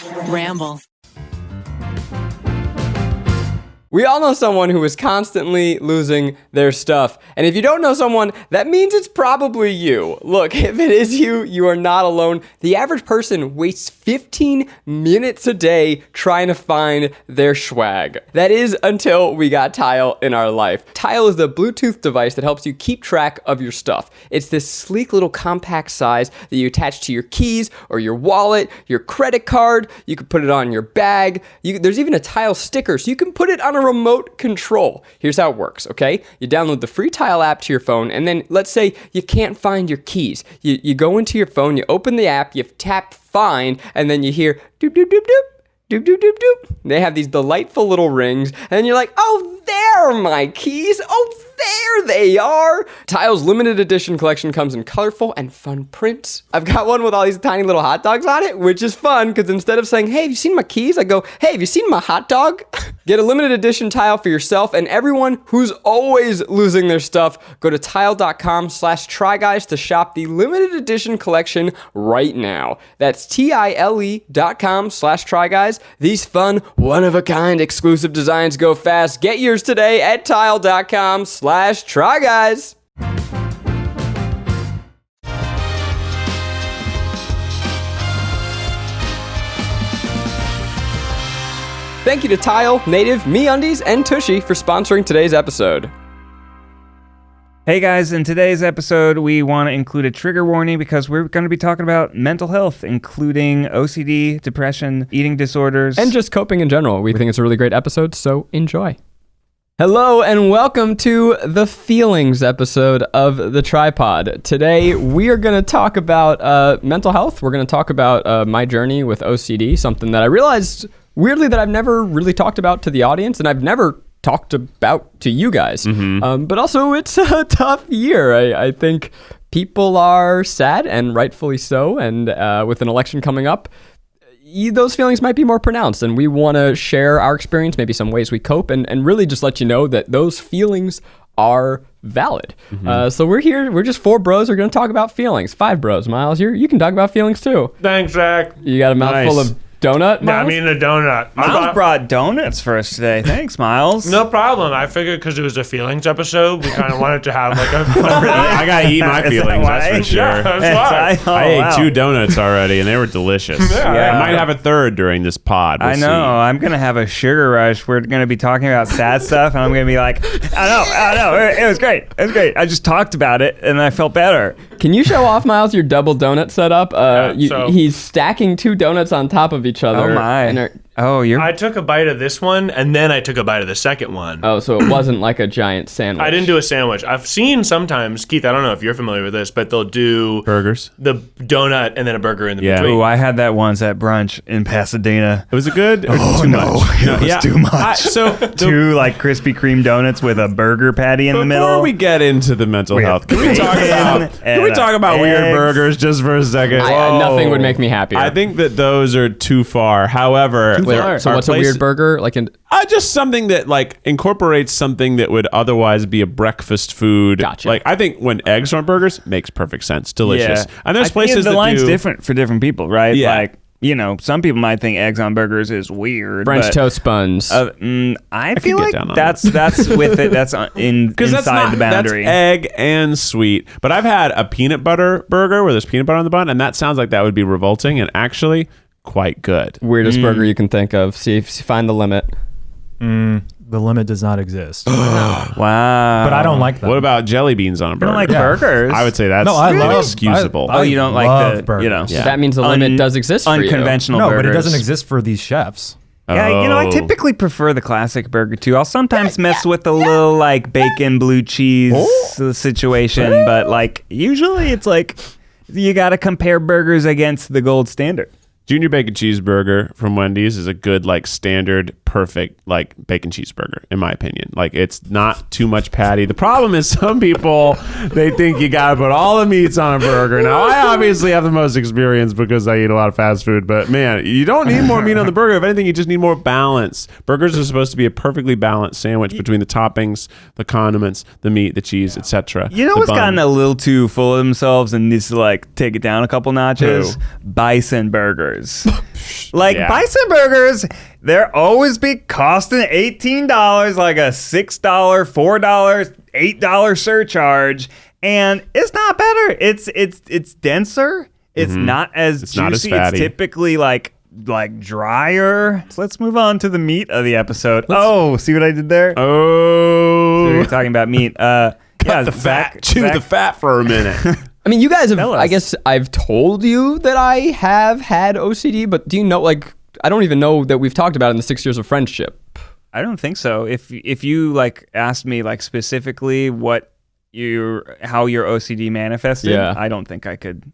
Ramble. We all know someone who is constantly losing their stuff. And if you don't know someone, that means it's probably you. Look, if it is you, you are not alone. The average person wastes 15 minutes a day trying to find their swag. That is until we got Tile in our life. Tile is the Bluetooth device that helps you keep track of your stuff. It's this sleek little compact size that you attach to your keys or your wallet, your credit card. You can put it on your bag. There's even a Tile sticker, so you can put it on a remote control. Here's how it works, okay? You download the free Tile app to your phone, and then let's say you can't find your keys. You go into your phone, you open the app, you tap find, and then you hear doop, doop, doop, doop. Doop, doop, doop, doop. They have these delightful little rings, and you're like, oh, there are my keys. Oh, there they are. Tile's limited edition collection comes in colorful and fun prints. I've got one with all these tiny little hot dogs on it, which is fun, because instead of saying, hey, have you seen my keys? I go, hey, have you seen my hot dog? Get a limited edition Tile for yourself and everyone who's always losing their stuff. Go to tile.com/tryguys to shop the limited edition collection right now. That's TILE.com/tryguys. These fun, one-of-a-kind exclusive designs go fast. Get yours today at tile.com/tryguys. Thank you to Tile, Native, MeUndies, and Tushy for sponsoring today's episode. Hey guys, in today's episode, we want to include a trigger warning because we're going to be talking about mental health, including OCD, depression, eating disorders, and just coping in general. We think it's a really great episode, so enjoy. Hello and welcome to the feelings episode of the TryPod. Today we are going to talk about mental health. We're going to talk about my journey with OCD, something that I realized weirdly that I've never really talked about to the audience, and I've never talked about to you guys. But also it's a tough year. I think people are sad, and rightfully so, and with an election coming up, those feelings might be more pronounced, and we want to share our experience, maybe some ways we cope, and really just let you know that those feelings are valid. So we're here, we're just four bros, we're going to talk about feelings. Five bros. Miles, you can talk about feelings too. Thanks, Zach. You got a mouthful of donut, Miles? Yeah, I mean a donut. Miles brought donuts for us today. Thanks, Miles. No problem. I figured because it was a feelings episode, we kind of wanted to have like a... I gotta eat my feelings, that's for sure. Yeah, that's why. I ate 2 donuts already, and they were delicious. Yeah. I might have a third during this pod. We'll I know. see. I'm going to have a sugar rush. We're going to be talking about sad stuff, and I'm going to be like, I know. It was great. It was great. I just talked about it, and I felt better. Can you show off, Miles, your double donut setup? He's stacking 2 donuts on top of each other. Oh, my. I took a bite of this one, and then I took a bite of the second one. Oh, so it wasn't like a giant sandwich. I didn't do a sandwich. I've seen sometimes, Keith, I don't know if you're familiar with this, but they'll do... burgers. The donut and then a burger in the between. Oh, I had that once at brunch in Pasadena. It was a good... Oh, too no. much. It was too much. So 2 like Krispy Kreme donuts with a burger patty in the middle. Before we get into the mental health, can we talk about weird burgers just for a second? Nothing would make me happier. I think that those are too far. However, so what's a weird burger? Just something that like incorporates something that would otherwise be a breakfast food. Gotcha. Like I think when eggs are on burgers makes perfect sense. Delicious. Yeah. And there's places the that line's do different for different people, right? Yeah. Like, you know, some people might think eggs on burgers is weird. French toast buns. I feel like down on that's with it. That's inside the boundary. That's egg and sweet. But I've had a peanut butter burger where there's peanut butter on the bun, and that sounds like that would be revolting, and actually quite good. Weirdest burger you can think of. See if you find the limit. The limit does not exist. Wow. But I don't like that. What about jelly beans on a burger? You don't like burgers? I would say that's inexcusable. You don't like burgers. you know. So that means the limit does exist for you. Unconventional No, burgers. but it doesn't exist for these chefs. Yeah, you know, I typically prefer the classic burger too. I'll sometimes mess with a little like bacon blue cheese situation, but like usually it's like you got to compare burgers against the gold standard. Junior bacon cheeseburger from Wendy's is a good like standard perfect like bacon cheeseburger, in my opinion. Like it's not too much patty. The problem is some people, they think you gotta put all the meats on a burger. Now I obviously have the most experience because I eat a lot of fast food, but man, you don't need more meat on the burger. If anything, you just need more balance. Burgers are supposed to be a perfectly balanced sandwich between the toppings, the condiments, the meat, the cheese, etc. You know what's gotten a little too full of themselves and needs to like take it down a couple notches? Who? Bison burgers. Like Yeah. bison burgers, they're always be costing $18, like a $6, $4, $8 surcharge, and it's not better. It's denser. It's not as It's juicy. not as fatty. It's typically like drier. So let's move on to the meat of the episode. See what I did there? So Oh, you're talking about meat. cut the fat. Chew the fat for a minute. I mean, you guys have, Tell us. I guess I've told you that I have had OCD, but do you know, like, I don't even know that we've talked about it in the 6 years of friendship. I don't think so. If you like asked me like specifically how your OCD manifested, Yeah. I don't think I could.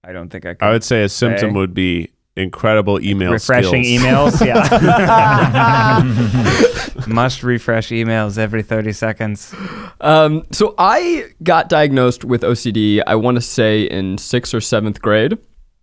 I I would say a symptom would be incredible email refreshing skills. emails. Yeah. Must refresh emails every 30 seconds. So I got diagnosed with OCD, I want to say in 6th or 7th grade.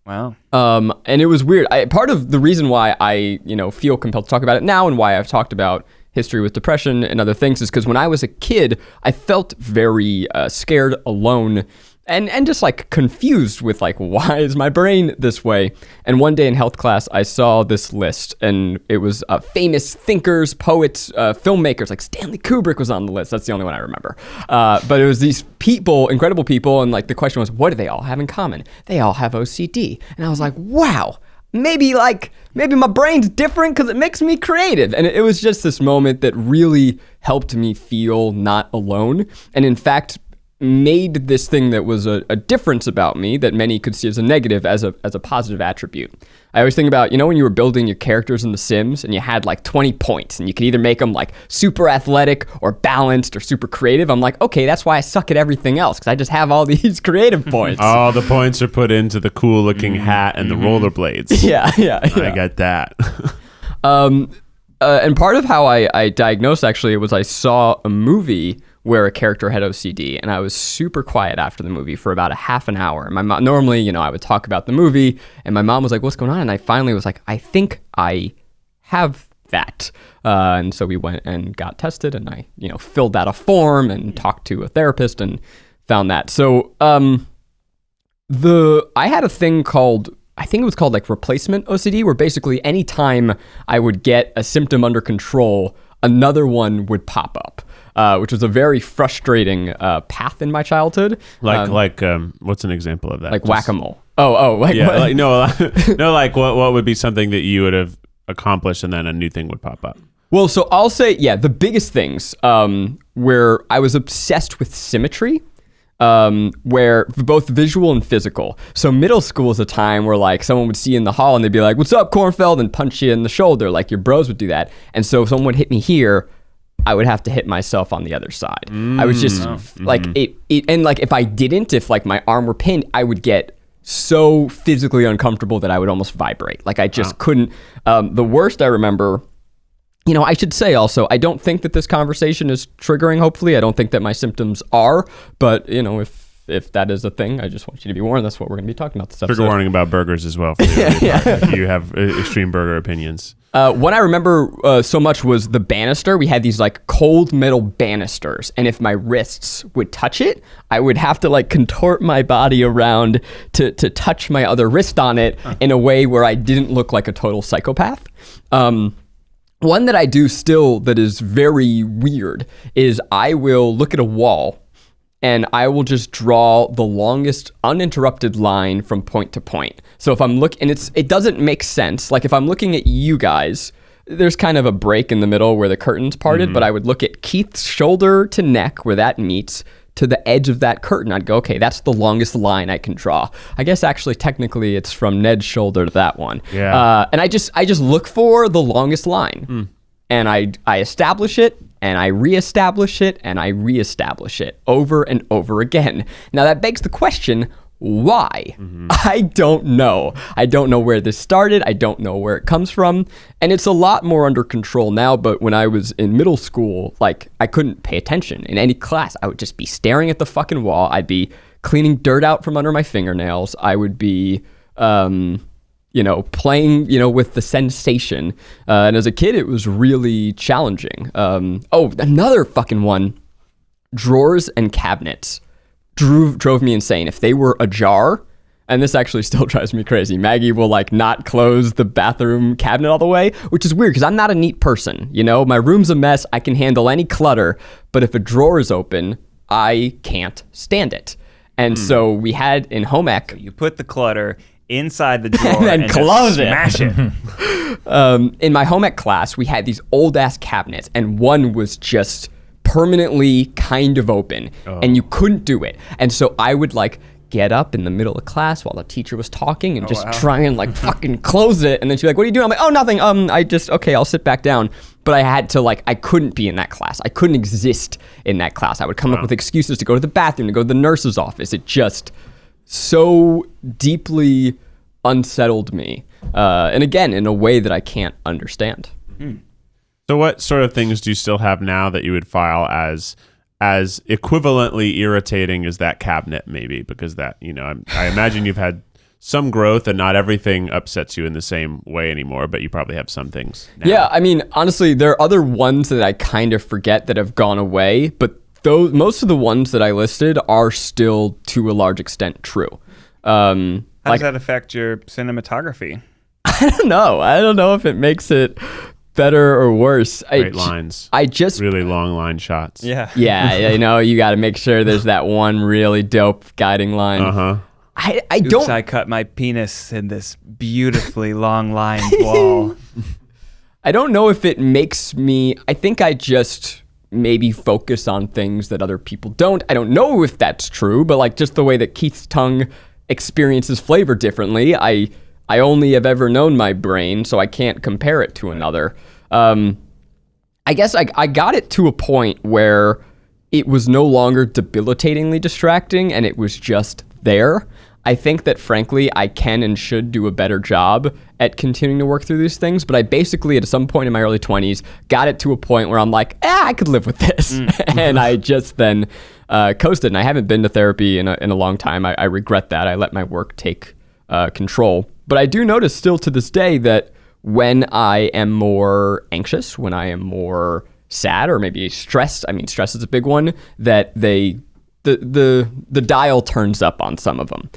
Wow. And it was weird. Part of the reason why I, feel compelled to talk about it now and why I've talked about history with depression and other things is because when I was a kid, I felt very scared, alone, and just like confused with like, why is my brain this way? And one day in health class, I saw this list, and it was famous thinkers, poets, filmmakers, like Stanley Kubrick was on the list. That's the only one I remember. But it was these people, incredible people, and like the question was, what do they all have in common? They all have OCD. And I was like, wow. Maybe my brain's different because it makes me creative. And it was just this moment that really helped me feel not alone. And in fact, made this thing that was a difference about me that many could see as a negative as a positive attribute. I always think about, when you were building your characters in The Sims and you had like 20 points and you could either make them like super athletic or balanced or super creative. I'm like, okay, that's why I suck at everything else, because I just have all these creative points. All the points are put into the cool looking hat and the rollerblades. Yeah. I got that. And part of how I diagnosed actually was I saw a movie where a character had OCD, and I was super quiet after the movie for about a half an hour. And my mom, normally, I would talk about the movie, and my mom was like, "What's going on?" And I finally was like, "I think I have that." And so we went and got tested, and I, filled out a form and talked to a therapist and found that. So I had a thing called, I think it was called like replacement OCD, where basically anytime I would get a symptom under control, another one would pop up. Which was a very frustrating path in my childhood. What's an example of that? Like whack-a-mole. Like what would be something that you would have accomplished and then a new thing would pop up? Well, so I'll say, the biggest things where I was obsessed with symmetry, where both visual and physical. So middle school is a time where like someone would see you in the hall and they'd be like, "What's up, Kornfeld?" and punch you in the shoulder. Like your bros would do that. And so if someone would hit me here, I would have to hit myself on the other side. I was just like it, and like if I didn't, if like my arm were pinned, I would get so physically uncomfortable that I would almost vibrate. Like I just couldn't. The worst I remember, I should say also, I don't think that this conversation is triggering. Hopefully, I don't think that my symptoms are. But if that is a thing, I just want you to be warned. That's what we're going to be talking about this episode. Trigger warning about burgers as well. For you, if you have extreme burger opinions. What I remember so much was the banister. We had these like cold metal banisters, and if my wrists would touch it, I would have to like contort my body around to touch my other wrist on it in a way where I didn't look like a total psychopath. One that I do still that is very weird is I will look at a wall and I will just draw the longest uninterrupted line from point to point. So if I'm looking, and it doesn't make sense. Like if I'm looking at you guys, there's kind of a break in the middle where the curtain's parted, but I would look at Keith's shoulder to neck where that meets to the edge of that curtain. I'd go, okay, that's the longest line I can draw. I guess actually technically it's from Ned's shoulder to that one. Yeah. And I just look for the longest line. And I establish it, and I reestablish it, and I reestablish it over and over again. Now that begs the question, Why? I don't know. I don't know where this started. I don't know where it comes from. And it's a lot more under control now, but when I was in middle school, like, I couldn't pay attention in any class. I would just be staring at the fucking wall. I'd be cleaning dirt out from under my fingernails. I would be, playing, with the sensation. And as a kid, it was really challenging. Another fucking one. Drawers and cabinets drove me insane. If they were ajar, and this actually still drives me crazy, Maggie will like not close the bathroom cabinet all the way, which is weird because I'm not a neat person. My room's a mess. I can handle any clutter, but if a drawer is open, I can't stand it. And so we had in home ec, You put the clutter inside the drawer then and close it. smash it. in my home ec class, we had these old ass cabinets, and one was just permanently kind of open, and you couldn't do it. And so I would like get up in the middle of class while the teacher was talking and just try and like fucking close it. And then she'd be like, "What are you doing?" I'm like, "Oh, nothing. I'll sit back down." But I had to I couldn't be in that class. I couldn't exist in that class. I would come up with excuses to go to the bathroom, to go to the nurse's office. It just so deeply unsettled me. And again, in a way that I can't understand. So what sort of things do you still have now that you would file as equivalently irritating as that cabinet, maybe? Because that, I imagine you've had some growth and not everything upsets you in the same way anymore, but you probably have some things now. Yeah, I mean, honestly, there are other ones that I kind of forget that have gone away, but most of the ones that I listed are still to a large extent true. How does that affect your cinematography? I don't know. I don't know if it makes it better or worse. Great lines. I just really long line shots. Yeah. Yeah, you got to make sure there's that one really dope guiding line. Uh-huh. I don't. I cut my penis in this beautifully long lined wall. I don't know if it makes me. I think I just maybe focus on things that other people don't. I don't know if that's true, but like just the way that Keith's tongue experiences flavor differently. I only have ever known my brain, so I can't compare it to another. I guess I got it to a point where it was no longer debilitatingly distracting and it was just there. I think that, frankly, I can and should do a better job at continuing to work through these things, but I basically, at some point in my early 20s, got it to a point where I'm like, I could live with this. And I just then coasted, and I haven't been to therapy in a long time. I regret that. I let my work take control. But I do notice still to this day that when I am more anxious, when I am more sad or maybe stressed, I mean, stress is a big one, that the dial turns up on some of them.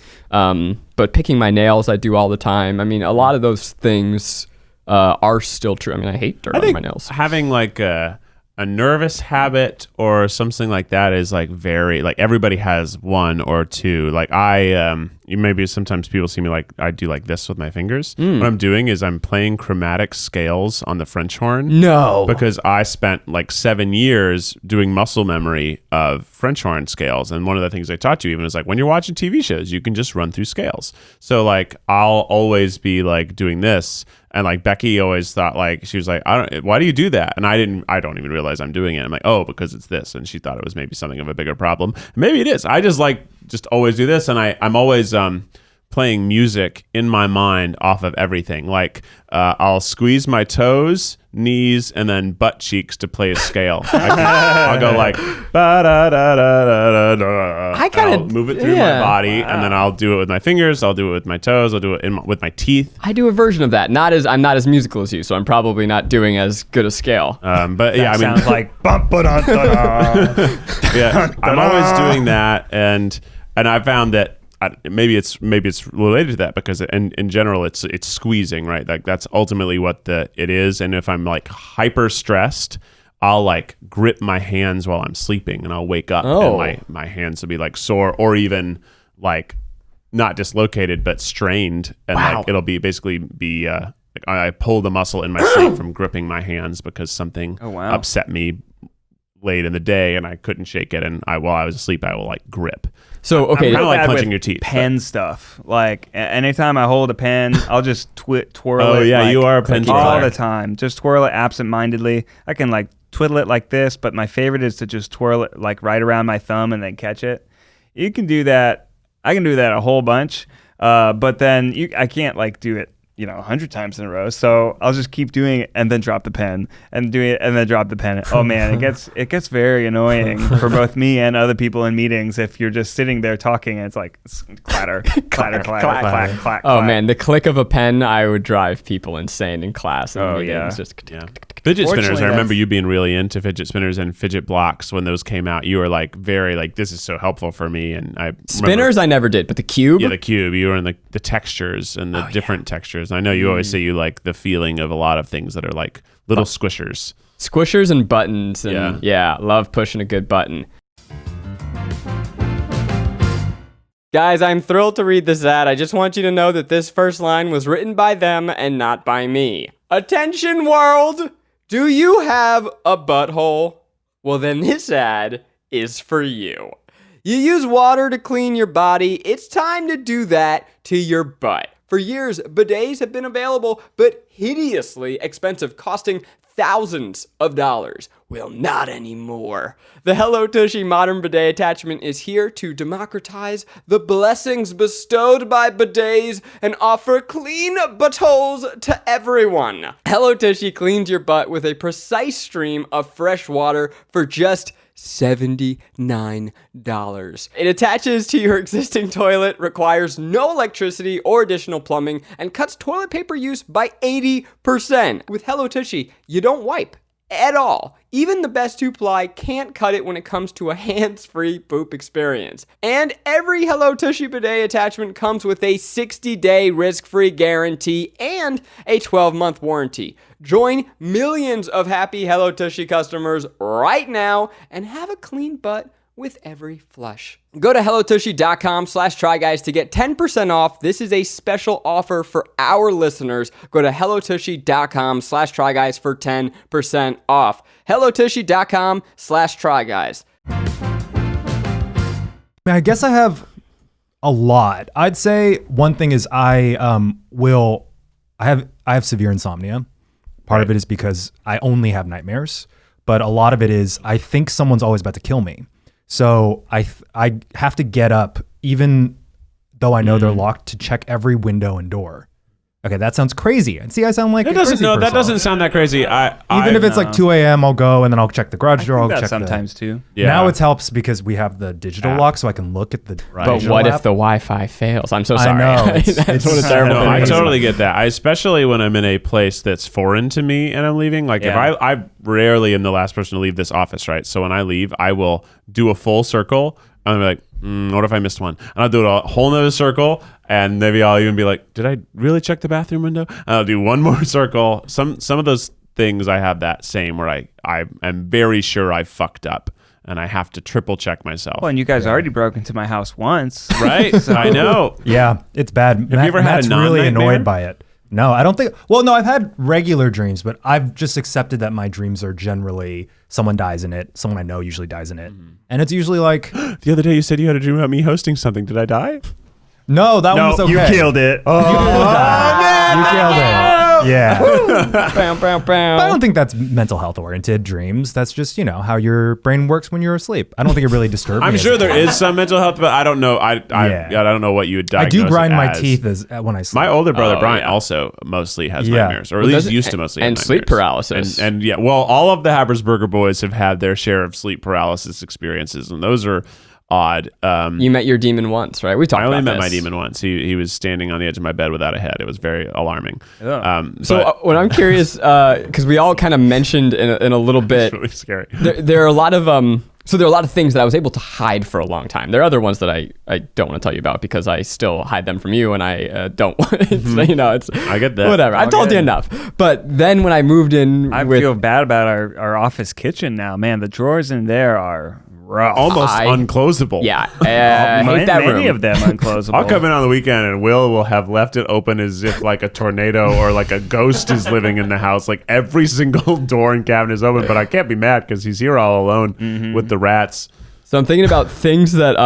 But picking my nails, I do all the time. I mean, a lot of those things are still true. I mean, I hate dirt on my nails. Having like a nervous habit or something like that is like very, like everybody has one or two. Like maybe sometimes people see me like I do like this with my fingers. What I'm doing is I'm playing chromatic scales on the French horn. No. Because I spent like 7 years doing muscle memory of French horn scales. And one of the things I taught you even is like when you're watching TV shows, you can just run through scales. So like I'll always be like doing this. And like Becky always thought like, she was like, why do you do that? And I don't even realize I'm doing it. I'm like, oh, because it's this. And she thought it was maybe something of a bigger problem. Maybe it is. I just always do this. And I'm always playing music in my mind off of everything. Like I'll squeeze my toes, knees, and then butt cheeks to play a scale. I'll go like ba da da da da da. I kind of move it through my body, and then I'll do it with my fingers. I'll do it with my toes. I'll do it with my teeth. I do a version of that. I'm not as musical as you, so I'm probably not doing as good a scale. But yeah, I mean, sounds like bum ba da da. Yeah, I'm always doing that, and I found that maybe it's related to that because in general it's squeezing, right? Like that's ultimately what it is. And if I'm like hyper stressed, I'll like grip my hands while I'm sleeping, and I'll wake up and my hands will be like sore or even like not dislocated but strained, and like it'll be basically like I pull the muscle in my sleep from gripping my hands because something upset me late in the day and I couldn't shake it, and while I was asleep I will like grip. So okay, I'm kind of like punching with your teeth. Pen stuff. Like anytime I hold a pen, I'll just twirl it. Oh yeah, like, you are a pen all twirler. the time. Just twirl it absent-mindedly. I can like twiddle it like this, but my favorite is to just twirl it like right around my thumb and then catch it. You can do that I can do that a whole bunch. But then I can't like do it, 100 times in a row. So I'll just keep doing it and then drop the pen and do it and then drop the pen. Oh man, it gets very annoying for both me and other people in meetings if you're just sitting there talking and it's like clatter, clatter, clatter, clack, clack. Oh man, the click of a pen, I would drive people insane in class. And meetings. Just Fidget spinners. Fortunately, I remember you being really into fidget spinners and fidget blocks when those came out. You were like very like, this is so helpful for me. And spinners, I never did, but the cube. Yeah, the cube. You were in the textures and the different textures. I know you always say you like the feeling of a lot of things that are like little squishers. Squishers and buttons. And yeah, love pushing a good button. Guys, I'm thrilled to read this ad. I just want you to know that this first line was written by them and not by me. Attention world! Do you have a butthole? Well, then this ad is for you. You use water to clean your body. It's time to do that to your butt. For years, bidets have been available, but hideously expensive, costing thousands of dollars. Well, not anymore. The Hello Tushy modern bidet attachment is here to democratize the blessings bestowed by bidets and offer clean buttholes to everyone. Hello Tushy cleans your butt with a precise stream of fresh water for just $79. It attaches to your existing toilet, requires no electricity or additional plumbing, and cuts toilet paper use by 80%. With Hello Tushy, you don't wipe at all. Even the best two-ply can't cut it when it comes to a hands-free poop experience. And every Hello Tushy bidet attachment comes with a 60-day risk-free guarantee and a 12-month warranty. Join millions of happy Hello Tushy customers right now and have a clean butt with every flush. Go to hellotushy.com/tryguys to get 10% off. This is a special offer for our listeners. Go to hellotushy.com/tryguys for 10% off. hellotushy.com/tryguys. I guess I have a lot. I'd say one thing is I have severe insomnia. Part of it is because I only have nightmares, but a lot of it is I think someone's always about to kill me. So I have to get up, even though I know they're locked, to check every window and door. Okay, that sounds crazy. And see, I sound like that doesn't sound that crazy. Even if it's like 2 a.m., I'll go and then I'll check the garage door. I'll check sometimes too. Yeah. Now it helps because we have the digital lock, so I can look at the. But what if the Wi-Fi fails? I'm so sorry. I know. That's what it's terrible. I totally get that. Especially when I'm in a place that's foreign to me and I'm leaving. Like if I rarely am the last person to leave this office, right? So when I leave, I will do a full circle. I'm like, what if I missed one? And I'll do a whole nother circle, and maybe I'll even be like, did I really check the bathroom window? And I'll do one more circle. Some of those things I have that same where I am very sure I fucked up, and I have to triple check myself. Well, and you guys already broke into my house once. Right? So, I know. Yeah, it's bad. Have you ever had a really non-nightmare? annoyed by it. No, I don't think. Well, no, I've had regular dreams, but I've just accepted that my dreams are generally someone dies in it. Someone I know usually dies in it. And it's usually like. The other day you said you had a dream about me hosting something. Did I die? No, that one was okay. You killed it. You killed it. Yeah. But I don't think that's mental health oriented dreams. That's just, how your brain works when you're asleep. I don't think it really disturbs me. I'm sure there is some mental health, but I don't know. I don't know what you would diagnose. I do grind my as. teeth when I sleep. My older brother Brian also mostly has nightmares, or at least used to mostly have and nightmares. sleep paralysis. And yeah, well, all of the Habersberger boys have had their share of sleep paralysis experiences, and those are odd. You met your demon once, right? We talked about this. I only met my demon once. He was standing on the edge of my bed without a head. It was very alarming. What I'm curious, because we all kind of mentioned in a little bit, it's really scary. There are a lot of so there are a lot of things that I was able to hide for a long time. There are other ones that I don't want to tell you about because I still hide them from you, and I don't. It's I get that. Whatever. I've told you enough. But then when I moved in, I feel bad about our office kitchen now. Man, the drawers in there are rough. Almost unclosable. Yeah. I hate that room. Many of them unclosable. I'll come in on the weekend and will have left it open as if like a tornado or like a ghost is living in the house. Like every single door and cabinet is open, but I can't be mad because he's here all alone with the rats. So I'm thinking about things that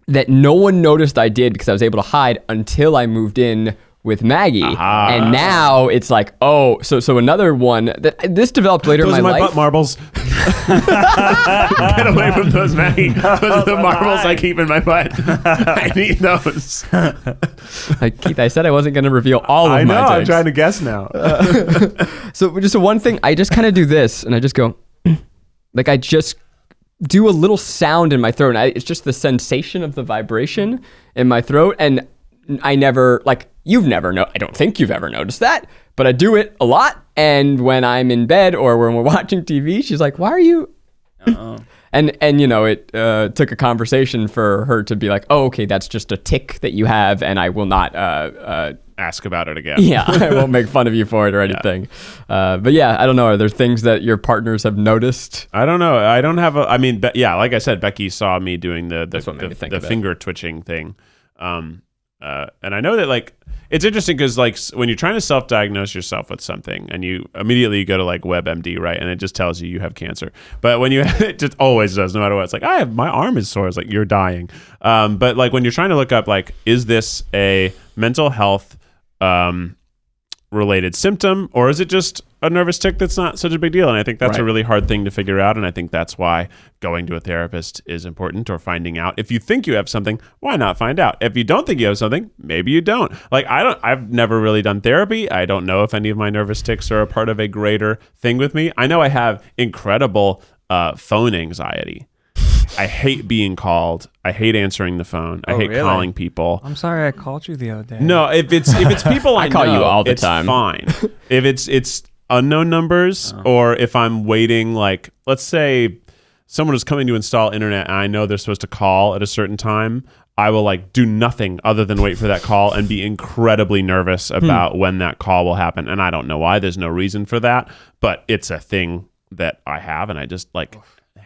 that no one noticed I did because I was able to hide until I moved in with Maggie. And now it's like, oh, so another one that this developed later Those in are my my life. butt marbles. Get away from those, Maggie. Those are the marbles I keep in my butt. I need those. Keith, I said I wasn't going to reveal all of I my know. I'm tics. trying to guess now. So just one thing, I just kind of do this, and I just go, like I just do a little sound in my throat. And it's just the sensation of the vibration in my throat, and I never, like, you've never I don't think you've ever noticed that, but I do it a lot. And when I'm in bed or when we're watching TV, she's like, why are you? And you know, it took a conversation for her to be like, oh, okay, that's just a tic that you have, and I will not Ask about it again. yeah, I won't make fun of you for it or anything. But yeah, I don't know. Are there things that your partners have noticed? I don't know. I don't have I mean, yeah, like I said, Becky saw me doing the finger twitching thing. And I know that, like, it's interesting because, like, when you're trying to self-diagnose yourself with something and you immediately go to, like, WebMD, right? And it just tells you have cancer. But when it just always does, no matter what. It's like, my arm is sore. It's like, you're dying. But, like, when you're trying to look up, like, is this a mental health related symptom, or is it just a nervous tic that's not such a big deal? And I think that's a really hard thing to figure out, and I think that's why going to a therapist is important, or finding out. If you think you have something, why not find out? If you don't think you have something, maybe you don't. Like, I've never really done therapy. I don't know if any of my nervous tics are a part of a greater thing with me. I know I have incredible phone anxiety. I hate being called. I hate answering the phone. I hate calling people. I'm sorry I called you the other day. No, if it's people I call know, you all the it's time. fine. If it's unknown numbers, or if I'm waiting, like, let's say someone is coming to install internet and I know they're supposed to call at a certain time, I will, like, do nothing other than wait for that call and be incredibly nervous about when that call will happen. And I don't know why. There's no reason for that, but it's a thing that I have, and I just, like,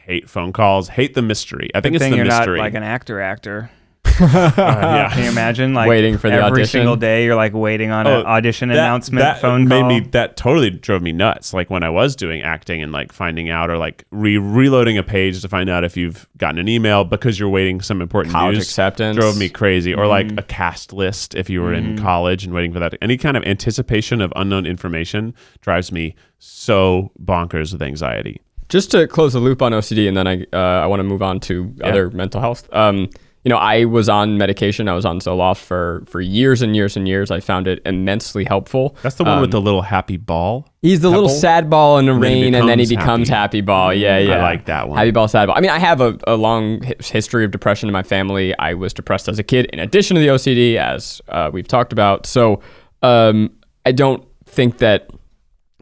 hate phone calls, hate the mystery. I think it's the you're mystery. not like an actor. Yeah. Can you imagine, like, Waiting for the every audition? single day you're like waiting on an audition announcement phone call? That totally drove me nuts. Like, when I was doing acting and, like, finding out, or, like, reloading a page to find out if you've gotten an email because you're waiting some important College news, acceptance drove me crazy. Or, like, a cast list if you were in college and waiting for that. Any kind of anticipation of unknown information drives me so bonkers with anxiety. Just to close the loop on OCD, and then I want to move on to other mental health. You know, I was on medication. I was on Zoloft for years and years and years. I found it immensely helpful. That's the one with the little happy ball. He's the little sad ball in the then he rain, and then he becomes becomes happy ball. Yeah. I like that one. Happy ball, sad ball. I mean, I have a long history of depression in my family. I was depressed as a kid, in addition to the OCD, as we've talked about. So I don't think that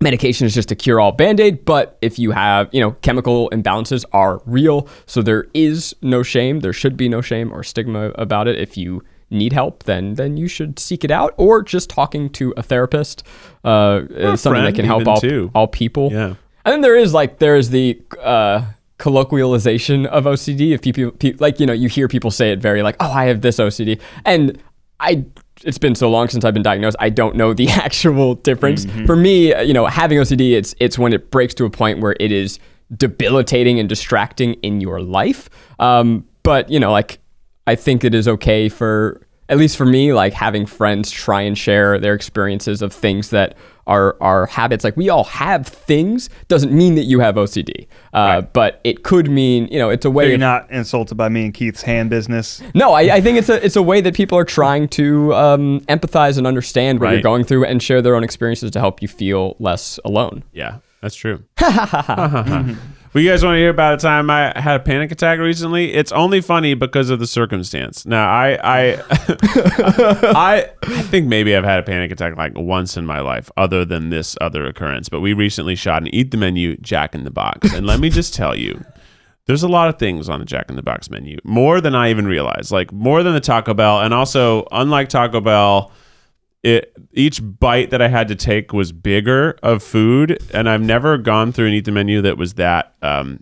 medication is just a cure-all Band-Aid, but if you have, you know, chemical imbalances are real, so there is no shame. There should be no shame or stigma about it. If you need help, then you should seek it out, or just talking to a therapist is something that can help all people. Yeah. And then there is the colloquialization of OCD. If people like, you know, you hear people say it very like, oh, I have this OCD, and it's been so long since I've been diagnosed, I don't know the actual difference. For me, you know, having OCD, it's when it breaks to a point where it is debilitating and distracting in your life. But, you know, like, I think it is okay for, at least for me, like, having friends try and share their experiences of things that are habits. Like, we all have things, doesn't mean that you have OCD. But it could mean, you know, it's a way. So you're not insulted by me and Keith's hand business? No, I think it's a way that people are trying to empathize and understand what you're going through and share their own experiences to help you feel less alone. Yeah, that's true. Well, you guys want to hear about a time I had a panic attack recently? It's only funny because of the circumstance. Now, I think maybe I've had a panic attack like once in my life, other than this other occurrence. But we recently shot an Eat the Menu Jack in the Box. And let me just tell you, there's a lot of things on the Jack in the Box menu, more than I even realized, like more than the Taco Bell. And also, unlike Taco Bell, each bite that I had to take was bigger of food, and I've never gone through and eat the menu that was that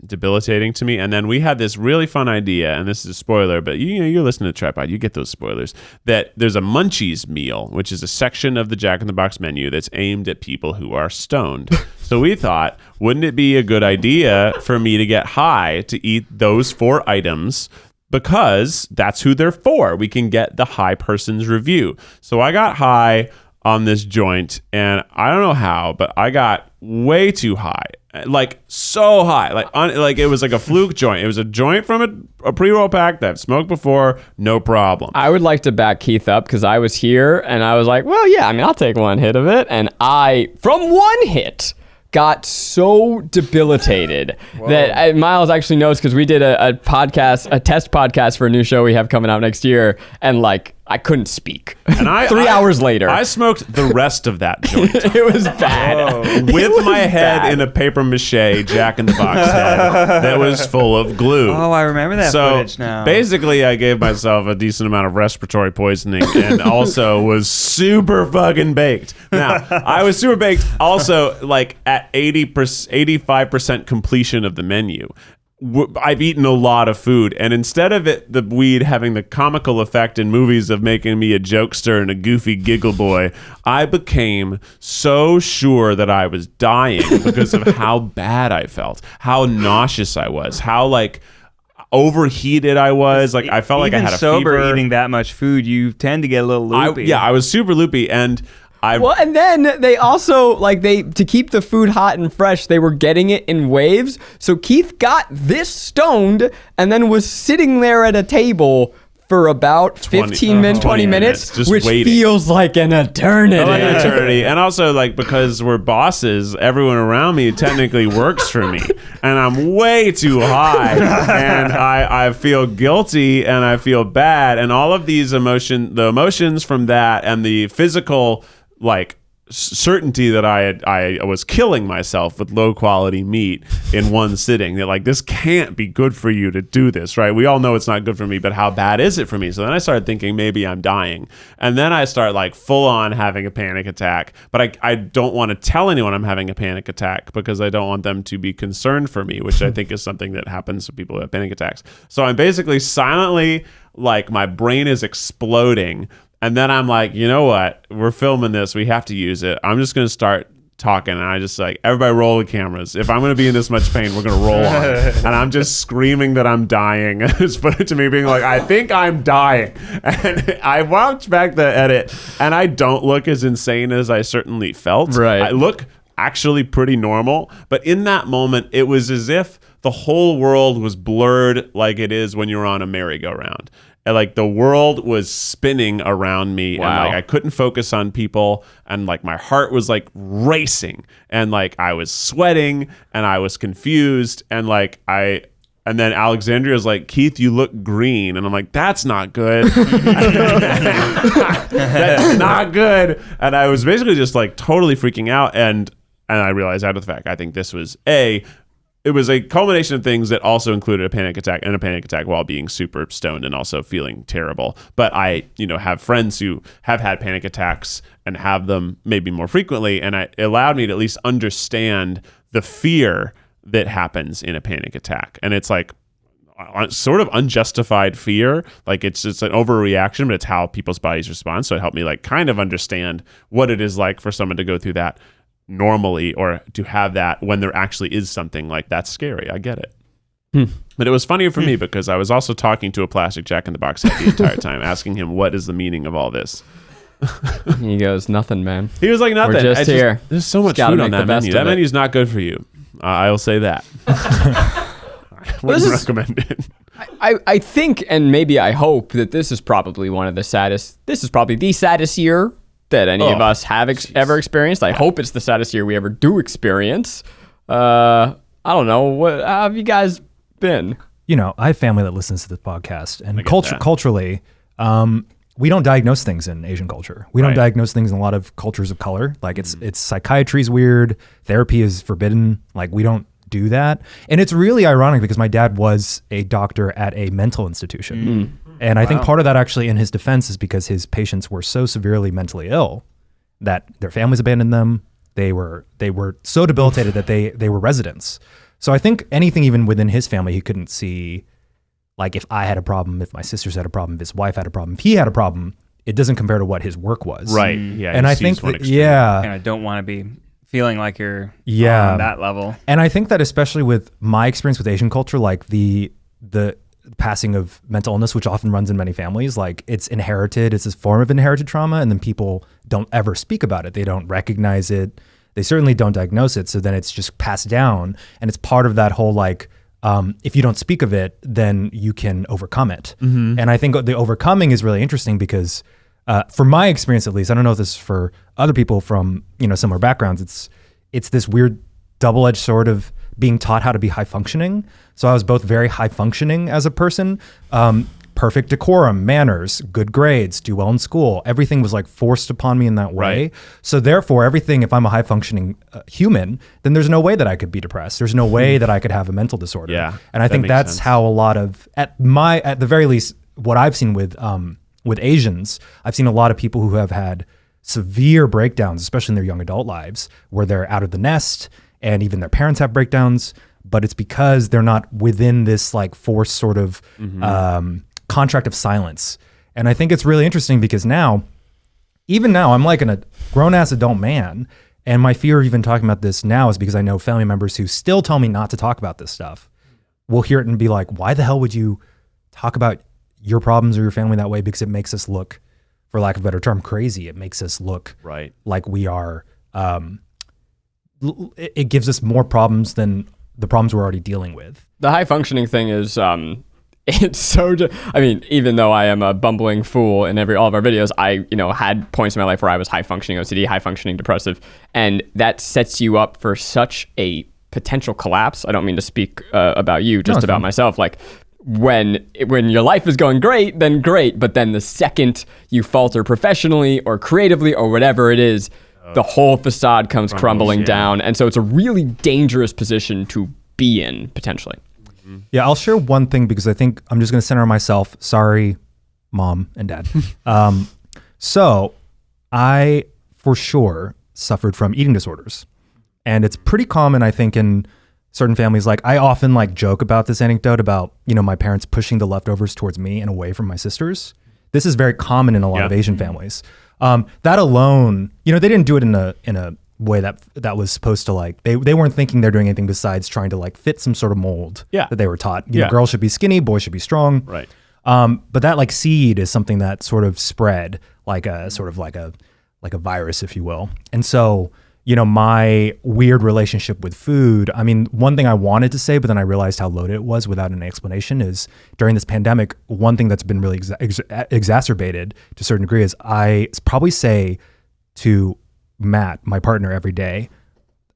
debilitating to me. And then we had this really fun idea, and this is a spoiler, but you're listening to TryPod, you get those spoilers, that there's a Munchies meal, which is a section of the Jack in the Box menu that's aimed at people who are stoned. So we thought, wouldn't it be a good idea for me to get high to eat those 4 items, because that's who they're for. We can get the high person's review. So I got high on this joint, and I don't know how, but I got way too high, like so high, like it was like a fluke joint. It was a joint from a pre-roll pack that I've smoked before, no problem. I would like to back Keith up because I was here and I was like, well, yeah, I mean, I'll take one hit of it. And from one hit, got so debilitated that Miles actually knows because we did a test podcast for a new show we have coming out next year, and like I couldn't speak. And 3 hours later, I smoked the rest of that joint. It was bad. With my head in a paper mache Jack in the Box head that was full of glue. Oh, I remember that footage now. Basically, I gave myself a decent amount of respiratory poisoning and also was super fucking baked. Now, I was super baked also like at 85% completion of the menu. I've eaten a lot of food, and instead of the weed having the comical effect in movies of making me a jokester and a goofy giggle boy, I became so sure that I was dying because of how bad I felt, how nauseous I was, how like overheated I was. Like I felt like I had a sober fever. Eating that much food, you tend to get a little loopy. I was super loopy, and and then they also, to keep the food hot and fresh, they were getting it in waves. So Keith got this stoned and then was sitting there at a table for about 15 minutes, 20 minutes, just which waiting. Feels like an eternity. And also, like, because we're bosses, everyone around me technically works for me. And I'm way too high. And I feel guilty and I feel bad. And all of these the emotions from that and the physical, like, certainty that I was killing myself with low quality meat in one sitting, that like, this can't be good for you to do this, right? We all know it's not good for me, but how bad is it for me? So then I started thinking maybe I'm dying, and then I start like full on having a panic attack, but I don't want to tell anyone I'm having a panic attack because I don't want them to be concerned for me, which I think is something that happens to people who have panic attacks. So I'm basically silently, like, my brain is exploding. And then I'm like, you know what? We're filming this. We have to use it. I'm just going to start talking. And I just like, everybody roll the cameras. If I'm going to be in this much pain, we're going to roll on it. And I'm just screaming that I'm dying. It's funny to me being like, I think I'm dying. And I watched back the edit and I don't look as insane as I certainly felt. Right. I look actually pretty normal. But in that moment, it was as if the whole world was blurred like it is when you're on a merry-go-round. And like the world was spinning around me. Wow. And like I couldn't focus on people, and like my heart was like racing, and like I was sweating and I was confused, and like and then Alexandria's like, Keith, you look green. And I'm like, that's not good. That's not good. And I was basically just like totally freaking out. And I realized after the fact, I think this was it was a culmination of things that also included a panic attack, and a panic attack while being super stoned and also feeling terrible. But I, have friends who have had panic attacks and have them maybe more frequently. And it allowed me to at least understand the fear that happens in a panic attack. And it's like sort of unjustified fear. Like it's an overreaction, but it's how people's bodies respond. So it helped me like kind of understand what it is like for someone to go through that normally, or to have that when there actually is something like that's scary. I get it. But it was funnier for me because I was also talking to a plastic Jack in the Box head the entire time, asking him what is the meaning of all this. He goes, nothing, man. He was like, nothing. We're just here. There's so much food on that menu. That menu's not good for you. I'll say that. I wouldn't recommend it. I think, and maybe I hope, that this is probably the saddest year that any of us have ever experienced. I hope it's the saddest year we ever do experience. I don't know. How have you guys been? I have family that listens to this podcast, and culturally, we don't diagnose things in Asian culture. We don't diagnose things in a lot of cultures of color. Like it's psychiatry's weird. Therapy is forbidden. Like we don't do that. And it's really ironic because my dad was a doctor at a mental institution. And I think part of that actually in his defense is because his patients were so severely mentally ill that their families abandoned them. They were so debilitated that they were residents. So I think anything even within his family, he couldn't see, like if I had a problem, if my sisters had a problem, if his wife had a problem, if he had a problem, it doesn't compare to what his work was. Right. Yeah. And I think that, And I don't want to be feeling like you're on that level. And I think that especially with my experience with Asian culture, like the passing of mental illness, which often runs in many families. Like it's inherited, it's this form of inherited trauma, and then people don't ever speak about it. They don't recognize it. They certainly don't diagnose it. So then it's just passed down, and it's part of that whole like, if you don't speak of it, then you can overcome it. And I think the overcoming is really interesting because from my experience, at least, I don't know if this is for other people from, similar backgrounds, it's this weird double-edged sword of being taught how to be high functioning. So I was both very high functioning as a person, perfect decorum, manners, good grades, do well in school. Everything was like forced upon me in that way. Right. So therefore, everything, if I'm a high functioning human, then there's no way that I could be depressed. There's no way that I could have a mental disorder. Yeah, and I think that's sense. how a lot of, at the very least, what I've seen with Asians, I've seen a lot of people who have had severe breakdowns, especially in their young adult lives, where they're out of the nest and even their parents have breakdowns, but it's because they're not within this like forced sort of contract of silence. And I think it's really interesting because even now, I'm like a grown-ass adult man, and my fear of even talking about this now is because I know family members who still tell me not to talk about this stuff. We'll hear it and be like, why the hell would you talk about your problems or your family that way? Because it makes us look, for lack of a better term, crazy. It makes us look like we are, it gives us more problems than the problems we're already dealing with. The high functioning thing is, it's so, even though I am a bumbling fool in all of our videos, I, had points in my life where I was high functioning OCD, high functioning depressive, and that sets you up for such a potential collapse. I don't mean to speak about you, just about myself. Like when your life is going great, then great. But then the second you falter professionally or creatively or whatever it is, the whole facade comes crumbling down. And so it's a really dangerous position to be in, potentially. Yeah, I'll share one thing because I think I'm just going to center on myself. Sorry, mom and dad. So I, for sure, suffered from eating disorders. And it's pretty common, I think, in certain families. Like I often like joke about this anecdote about, my parents pushing the leftovers towards me and away from my sisters. This is very common in a lot of Asian families. That alone, they didn't do it in a way that was supposed to like, they weren't thinking they're doing anything besides trying to like fit some sort of mold that they were taught. Girls should be skinny, boys should be strong. Right. But that like seed is something that sort of spread like a sort of like a virus, if you will. And so, my weird relationship with food, one thing I wanted to say, but then I realized how loaded it was without an explanation is during this pandemic, one thing that's been really exacerbated to a certain degree is I probably say to Matt, my partner, every day,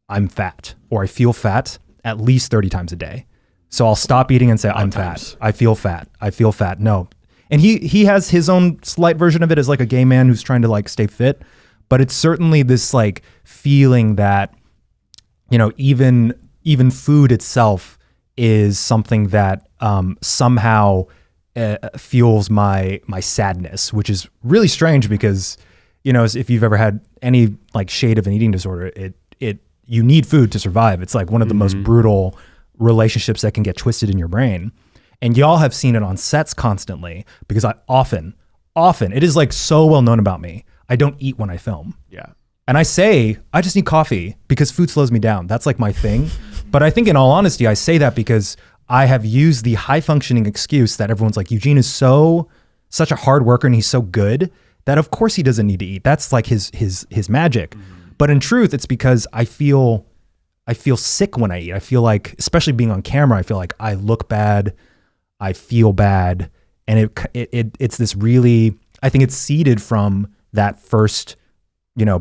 I'm fat or I feel fat at least 30 times a day. So I'll stop eating and say, I'm fat. I feel fat. I feel fat. No. And he has his own slight version of it as like a gay man who's trying to like stay fit. But it's certainly this like feeling that, even food itself is something that somehow fuels my sadness, which is really strange because, if you've ever had any like shade of an eating disorder, you need food to survive. It's like one of the most brutal relationships that can get twisted in your brain. And y'all have seen it on sets constantly because I often, it is like so well known about me. I don't eat when I film. Yeah. And I say, I just need coffee because food slows me down. That's like my thing. But I think in all honesty, I say that because I have used the high functioning excuse that everyone's like, Eugene is such a hard worker and he's so good that of course he doesn't need to eat. That's like his magic. But in truth, it's because I feel sick when I eat. I feel like, especially being on camera, I feel like I look bad, I feel bad. And it's this really, I think it's seeded from that first,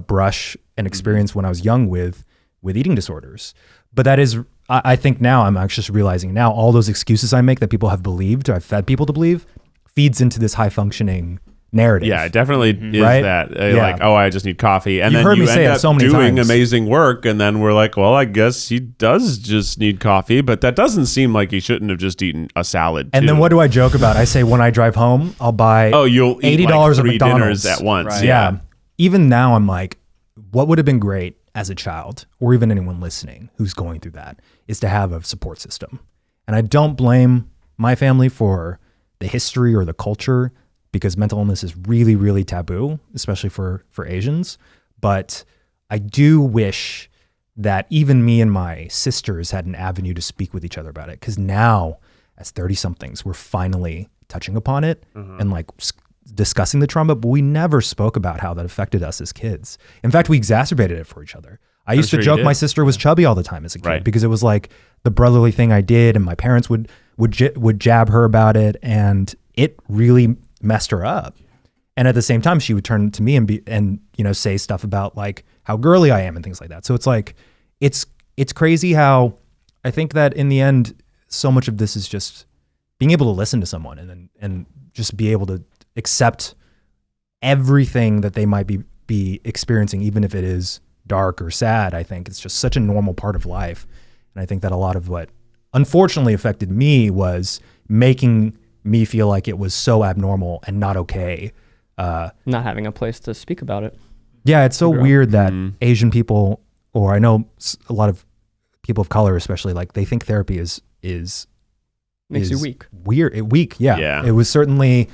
brush and experience when I was young with eating disorders. But that is, I think now I'm actually just realizing now all those excuses I make that people have believed, or I've fed people to believe, feeds into this high functioning narrative. Yeah, it definitely is right? that. Like, I just need coffee. And You've then heard you me say end it up so many doing times. amazing work. And then we're like, well, I guess he does just need coffee. But that doesn't seem like he shouldn't have just eaten a salad, And then what do I joke about? I say when I drive home, I'll buy you'll eat $80 like at 3 McDonald's. dinners at once. Right. Yeah. Even now I'm like, what would have been great as a child, or even anyone listening who's going through that, is to have a support system. And I don't blame my family for the history or the culture, because mental illness is really, really taboo, especially for Asians. But I do wish that even me and my sisters had an avenue to speak with each other about it. Because now, as 30-somethings, we're finally touching upon it and like discussing the trauma, but we never spoke about how that affected us as kids. In fact, we exacerbated it for each other. I used to joke my sister was chubby all the time as a kid because it was like the brotherly thing I did, and my parents would jab her about it, and it really messed her up. And at the same time, she would turn to me and say stuff about like how girly I am and things like that. So it's like it's crazy how I think that in the end, so much of this is just being able to listen to someone and just be able to accept everything that they might be experiencing, even if it is dark or sad. I think it's just such a normal part of life. And I think that a lot of what unfortunately affected me was making me feel like it was so abnormal and not okay. Not having a place to speak about it. Yeah, it's so weird that Asian people, or I know a lot of people of color especially, like they think therapy is makes you weak. Weak, yeah. It was certainly,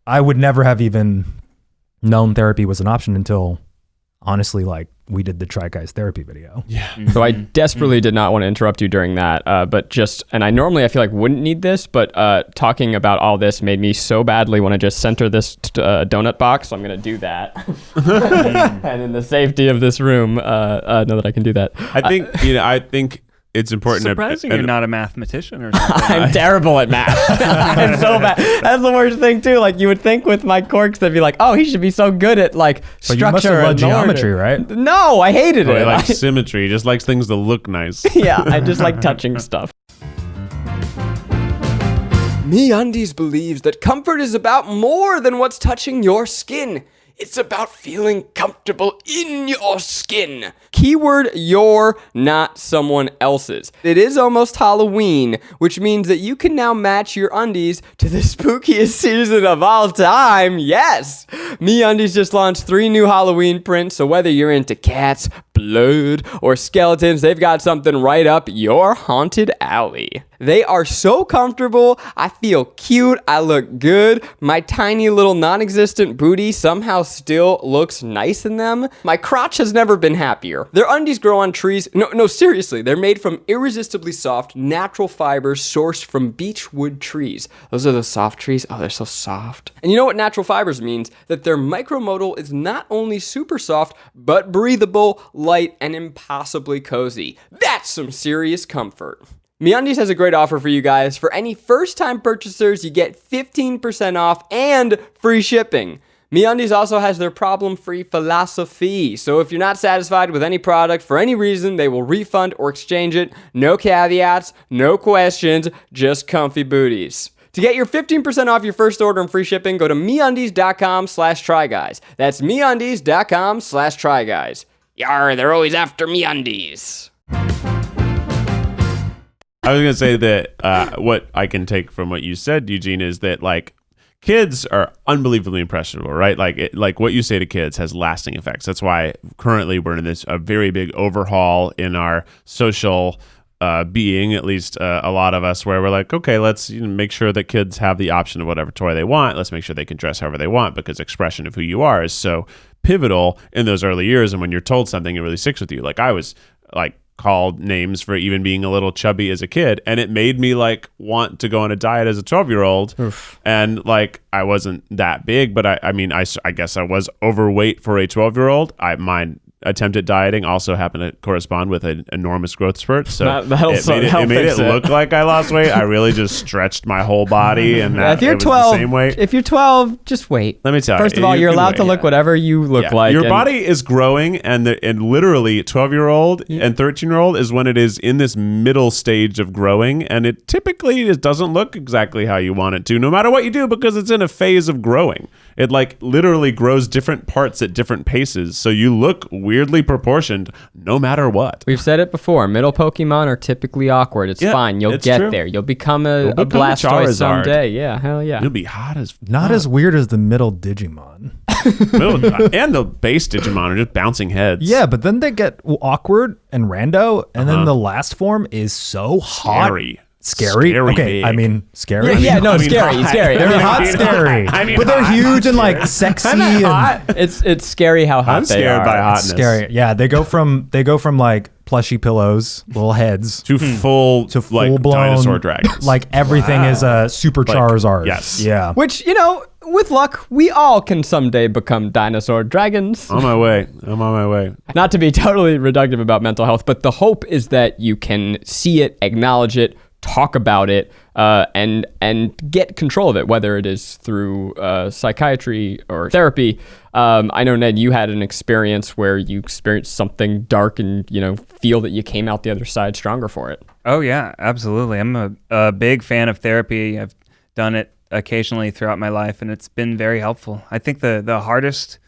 I would never have even known therapy was an option until, honestly, like we did the Try Guys therapy video. Yeah. So I desperately did not want to interrupt you during that, but and I normally I feel like wouldn't need this, but talking about all this made me so badly want to just center this donut box, so I'm going to do that. And in the safety of this room, know that I can do that. I think it's important. Surprising you're not a mathematician or something. I'm terrible at math. I'm so bad. That's the worst thing too. Like you would think with my quirks, they'd be like, "Oh, he should be so good at like but structure you must have loved and geometry, order." right? No, I hated it. He likes symmetry. He just likes things to look nice. Yeah, I just like touching stuff. MeUndies believes that comfort is about more than what's touching your skin. It's about feeling comfortable in your skin. Keyword your, not someone else's. It is almost Halloween, which means that you can now match your undies to the spookiest season of all time. Yes! MeUndies just launched 3 new Halloween prints, so whether you're into cats, blood, or skeletons, they've got something right up your haunted alley. They are so comfortable. I feel cute. I look good. My tiny little non-existent booty somehow still looks nice in them. My crotch has never been happier. Their undies grow on trees. No, seriously. They're made from irresistibly soft, natural fibers sourced from beechwood trees. Those are those soft trees. Oh, they're so soft. And you know what natural fibers means? That their micromodal is not only super soft, but breathable, light, and impossibly cozy. That's some serious comfort. MeUndies has a great offer for you guys. For any first-time purchasers, you get 15% off and free shipping. MeUndies also has their problem-free philosophy. So if you're not satisfied with any product for any reason, they will refund or exchange it. No caveats, no questions, just comfy booties. To get your 15% off your first order and free shipping, go to MeUndies.com/tryguys. That's MeUndies.com/tryguys. Yar, they're always after MeUndies. I was gonna say that what I can take from what you said, Eugene, is that like kids are unbelievably impressionable, right? Like what you say to kids has lasting effects. That's why currently we're in a very big overhaul in our social being, at least a lot of us, where we're like, okay, let's make sure that kids have the option of whatever toy they want. Let's make sure they can dress however they want, because expression of who you are is so pivotal in those early years. And when you're told something, it really sticks with you. Like I was like called names for even being a little chubby as a kid, and it made me like want to go on a diet as a 12-year-old. And like I wasn't that big, but I mean I guess I was overweight for a 12-year-old. My attempt at dieting also happened to correspond with an enormous growth spurt, so it made it look like I lost weight. I really just stretched my whole body, and if you're 12, the same weight. If you're 12, just wait. Let me tell you. First of all, you're allowed to look whatever you look like. Your body is growing, and literally 12-year-old and 13-year-old is when it is in this middle stage of growing, and it typically doesn't look exactly how you want it to, no matter what you do, because it's in a phase of growing. It like literally grows different parts at different paces, so you look weirdly proportioned no matter what. We've said it before. Middle Pokemon are typically awkward. It's fine. You'll get there. You'll become a Blastoise someday. Yeah, hell yeah. You'll be hot as fuck. Not as weird as the middle Digimon. And the base Digimon are just bouncing heads. Yeah, but then they get awkward and rando, and then the last form is so hot. Scary. Okay, big. I mean scary. Scary. They're hot, scary. But they're huge and like sexy. And it's scary how hot I'm they scared are. by hotness. Scary. Yeah, they go from like plushy pillows, little heads. To full blown dinosaur dragons. Like everything is a super Charizard. Yes. Yeah. Which, with luck, we all can someday become dinosaur dragons. I'm on my way. Not to be totally reductive about mental health, but the hope is that you can see it, acknowledge it, talk about it, and get control of it, whether it is through psychiatry or therapy. I know, Ned, you had an experience where you experienced something dark and, feel that you came out the other side stronger for it. Oh, yeah, absolutely. I'm a big fan of therapy. I've done it occasionally throughout my life, and it's been very helpful. I think the hardest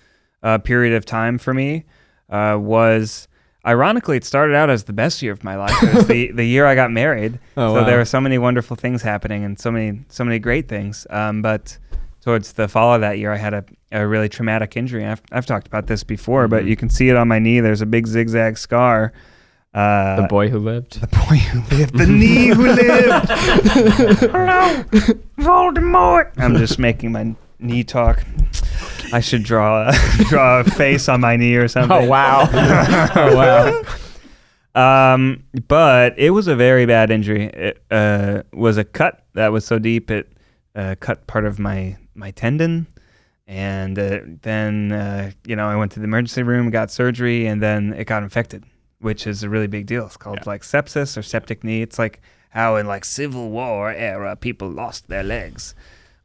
period of time for me was, ironically, it started out as the best year of my life. It was the year I got married. Oh, so wow. there were so many wonderful things happening and so many great things. But towards the fall of that year, I had a really traumatic injury. I've talked about this before, but you can see it on my knee. There's a big zigzag scar. The boy who lived. The boy who lived. The knee who lived. Hello, Voldemort. I'm just making my knee talk. I should draw a face on my knee or something. Oh, wow. Oh, wow. But it was a very bad injury. It was a cut that was so deep it cut part of my tendon. And then, I went to the emergency room, got surgery, and then it got infected, which is a really big deal. It's called like sepsis or septic knee. It's like how in like Civil War era people lost their legs,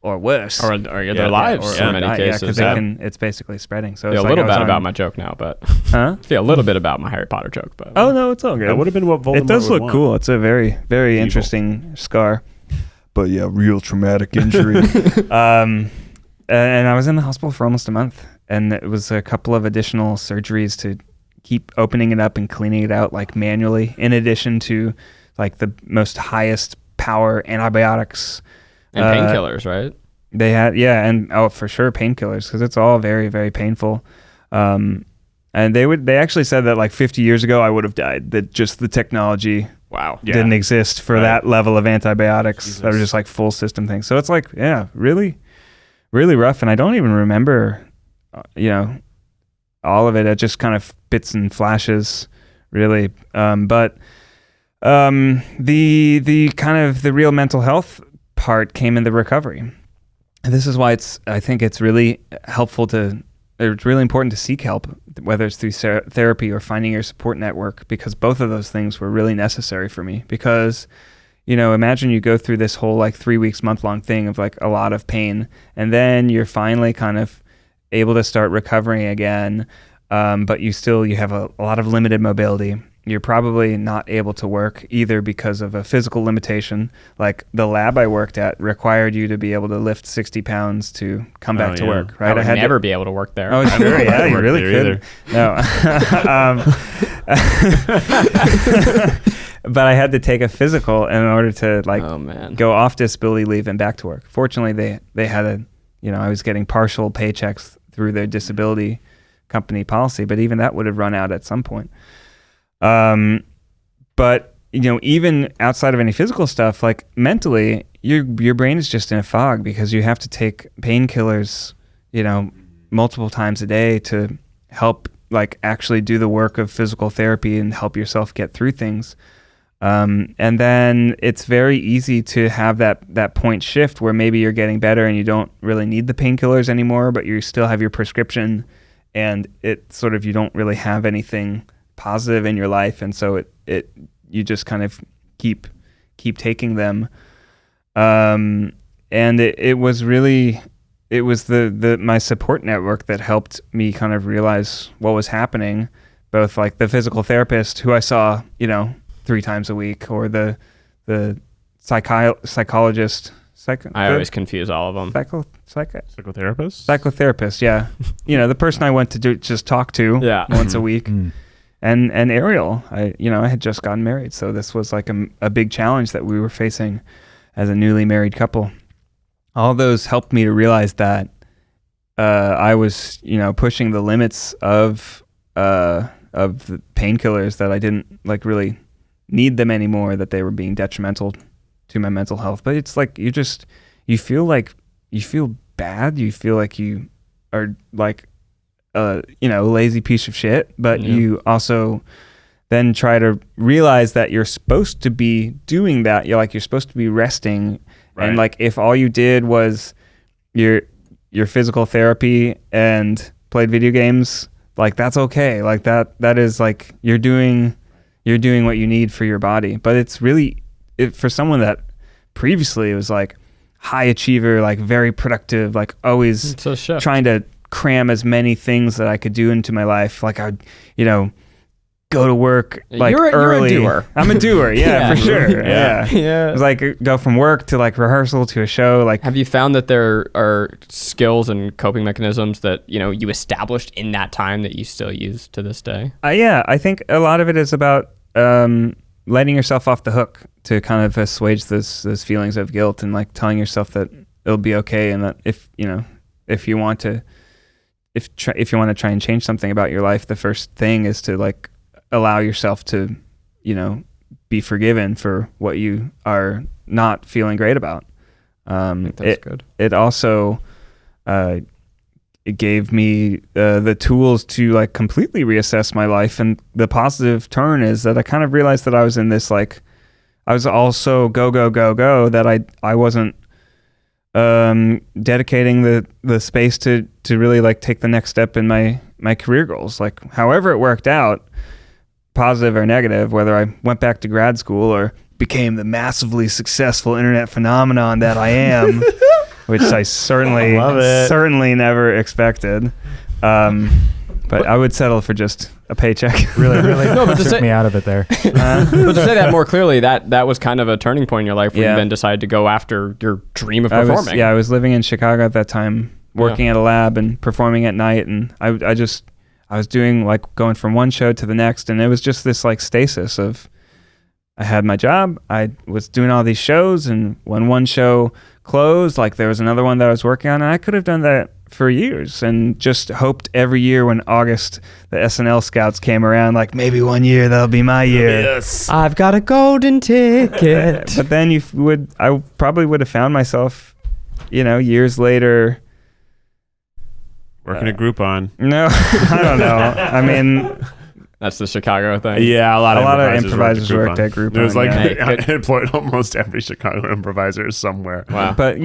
or worse, Or their lives in many cases. Because it's basically spreading. So I it's feel a little bad about my joke now, but huh? I feel a little bit about my Harry Potter joke, but Oh no, it's all good. That would have been what Voldemort It does would look want. cool. It's a very, very interesting scar. But yeah, real traumatic injury. And I was in the hospital for almost a month, and it was a couple of additional surgeries to keep opening it up and cleaning it out like manually, in addition to like the most highest power antibiotics and painkillers, right? they had. Yeah, and for sure painkillers, because it's all very, very painful. And they actually said that like 50 years ago I would have died, that just the technology didn't exist for that level of antibiotics that are just like full system things. So it's like, yeah, really, really rough. And I don't even remember, all of it. It just kind of bits and flashes, really. But the kind of the real mental health part came in the recovery. And this is why I think it's really helpful it's really important to seek help, whether it's through therapy or finding your support network, because both of those things were really necessary for me. Because, imagine you go through this whole like 3 weeks, month-long thing of like a lot of pain, and then you're finally kind of able to start recovering again, but you have a lot of limited mobility. You're probably not able to work either because of a physical limitation. Like the lab I worked at required you to be able to lift 60 pounds to come back to work, right? I would never be able to work there. Oh, sure, yeah, you really could. No. But I had to take a physical in order to go off disability leave and back to work. Fortunately, they had I was getting partial paychecks through their disability company policy, but even that would have run out at some point. But even outside of any physical stuff, like mentally, your brain is just in a fog because you have to take painkillers, multiple times a day to help like actually do the work of physical therapy and help yourself get through things. And then it's very easy to have that point shift where maybe you're getting better and you don't really need the painkillers anymore, but you still have your prescription, and it sort of, you don't really have anything positive in your life, and so you just kind of keep taking them, and it was my support network that helped me kind of realize what was happening, both like the physical therapist who I saw 3 times a week, or the psychologist. I always confuse all of them. Psychotherapist, yeah. The person I went to just talk to once a week. And Ariel, I had just gotten married, so this was like a big challenge that we were facing as a newly married couple. All those helped me to realize that I was, pushing the limits of the painkillers, that I didn't like really need them anymore, that they were being detrimental to my mental health. But it's like you feel bad, you feel like you are like lazy piece of shit, but you also, then try to realize that you're supposed to be doing that. You're supposed to be resting. Right. And like, if all you did was your physical therapy and played video games, like, that's okay. Like that is like, you're doing what you need for your body. But it's really, for someone that previously was like high achiever, like very productive, like always trying to cram as many things that I could do into my life. Like I'd, go to work like early. You're a doer. I'm a doer, yeah, for sure. Yeah. It was like go from work to like rehearsal to a show. Like, have you found that there are skills and coping mechanisms that you established in that time that you still use to this day? Yeah, I think a lot of it is about letting yourself off the hook to kind of assuage those feelings of guilt, and like telling yourself that it'll be okay, and that if you want to try and change something about your life, the first thing is to like allow yourself to, be forgiven for what you are not feeling great about. I think that's good. It also, it gave me the tools to like completely reassess my life. And the positive turn is that I kind of realized that I was in this, like, I was also go, that I wasn't dedicating the space to really like take the next step in my career goals. Like, however it worked out, positive or negative, whether I went back to grad school or became the massively successful internet phenomenon that I am, which I certainly never expected. But I would settle for just a paycheck. Really no, but took me out of it there. But to say that more clearly, that was kind of a turning point in your life where you then decided to go after your dream of performing. I was living in Chicago at that time, working at a lab and performing at night, and I was doing like going from one show to the next, and it was just this like stasis of, I had my job, I was doing all these shows, and when one show closed, like there was another one that I was working on, and I could have done that for years and just hoped every year when August, the SNL scouts came around, like maybe one year that'll be my year. Yes. I've got a golden ticket. But then I probably would have found myself, years later, working at Groupon. No, I don't know. I mean, that's the Chicago thing. Yeah, a lot of improvisers worked at Groupon. It was like I employed almost every Chicago improviser somewhere. Wow. But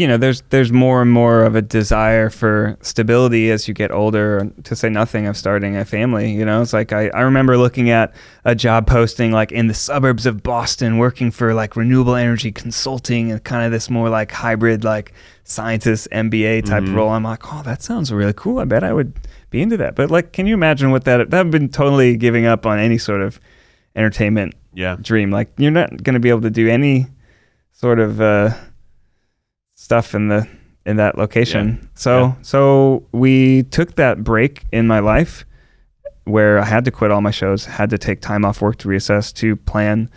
there's more and more of a desire for stability as you get older. To say nothing of starting a family. It's like I remember looking at a job posting like in the suburbs of Boston, working for like renewable energy consulting and kind of this more like hybrid like scientist MBA type role. I'm like, oh, that sounds really cool. I bet I would be into that. But like, can you imagine what that would been totally giving up on any sort of entertainment dream? Like, you're not going to be able to do any sort of stuff in that location. So we took that break in my life where I had to quit all my shows, had to take time off work to reassess, to plan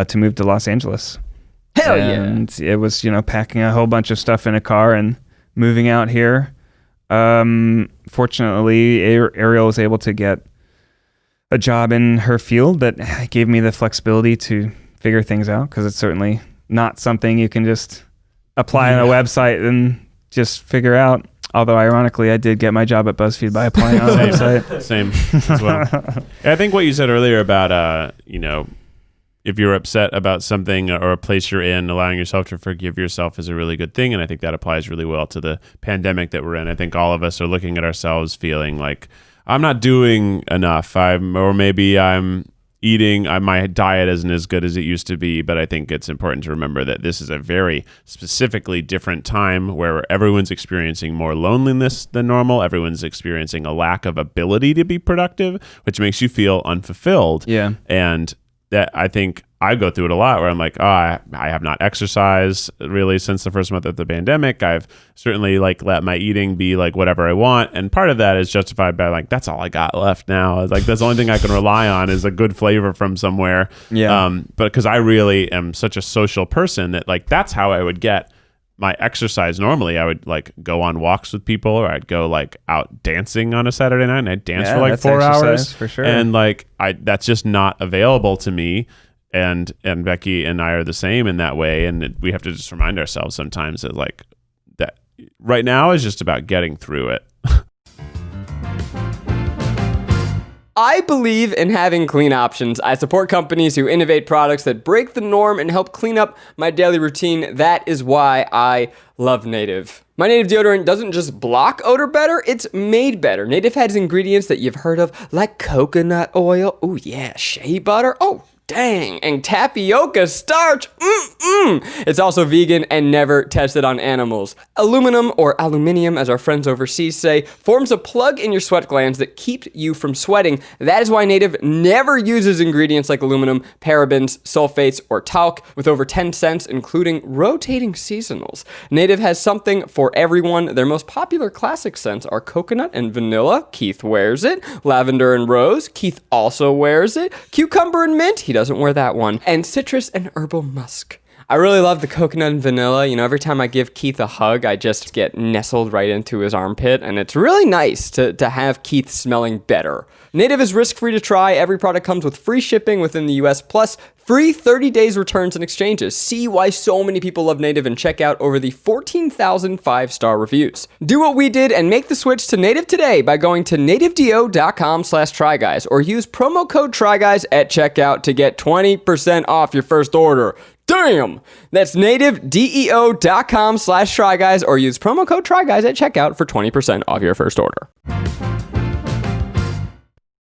to move to Los Angeles. Hell and it was, packing a whole bunch of stuff in a car and moving out here. Fortunately, Ariel was able to get a job in her field that gave me the flexibility to figure things out, because it's certainly not something you can just apply on a website and just figure out. Although, ironically, I did get my job at BuzzFeed by applying on a website. Same as well. I think what you said earlier about, if you're upset about something or a place you're in, allowing yourself to forgive yourself is a really good thing. And I think that applies really well to the pandemic that we're in. I think all of us are looking at ourselves feeling like, I'm not doing enough. Maybe I'm eating, my diet isn't as good as it used to be. But I think it's important to remember that this is a very specifically different time where everyone's experiencing more loneliness than normal. Everyone's experiencing a lack of ability to be productive, which makes you feel unfulfilled. Yeah. And that, I think I go through it a lot where I'm like, I have not exercised really since the first month of the pandemic. I've certainly like let my eating be like whatever I want. And part of that is justified by like, that's all I got left now. It's like, that's the only thing I can rely on is a good flavor from somewhere. Yeah. But because I really am such a social person that like, that's how I would get my exercise. Normally I would like go on walks with people, or I'd go like out dancing on a Saturday night and I'd dance for like 4 hours for sure. And like, that's just not available to me. And Becky and I are the same in that way. And we have to just remind ourselves sometimes that like that right now is just about getting through it. I believe in having clean options. I support companies who innovate products that break the norm and help clean up my daily routine. That is why I love Native. My Native deodorant doesn't just block odor better, it's made better. Native has ingredients that you've heard of, like coconut oil, oh yeah, shea butter, oh dang, and tapioca starch. It's also vegan and never tested on animals. Aluminum, or aluminium as our friends overseas say, forms a plug in your sweat glands that keep you from sweating. That is why Native never uses ingredients like aluminum, parabens, sulfates, or talc, with over 10 scents, including rotating seasonals. Native has something for everyone. Their most popular classic scents are coconut and vanilla. Keith wears it. Lavender and rose. Keith also wears it. Cucumber and mint. He doesn't wear that one. And citrus and herbal musk. I really love the coconut and vanilla. You know, every time I give Keith a hug, I just get nestled right into his armpit, and it's really nice to have Keith smelling better. Native is risk-free to try. Every product comes with free shipping within the US, plus free 30 days returns and exchanges. See why so many people love Native and check out over the 14,000 5-star reviews. Do what we did and make the switch to Native today by going to nativedeo.com/tryguys or use promo code tryguys at checkout to get 20% off your first order. Damn! That's nativedeo.com/tryguys or use promo code tryguys at checkout for 20% off your first order.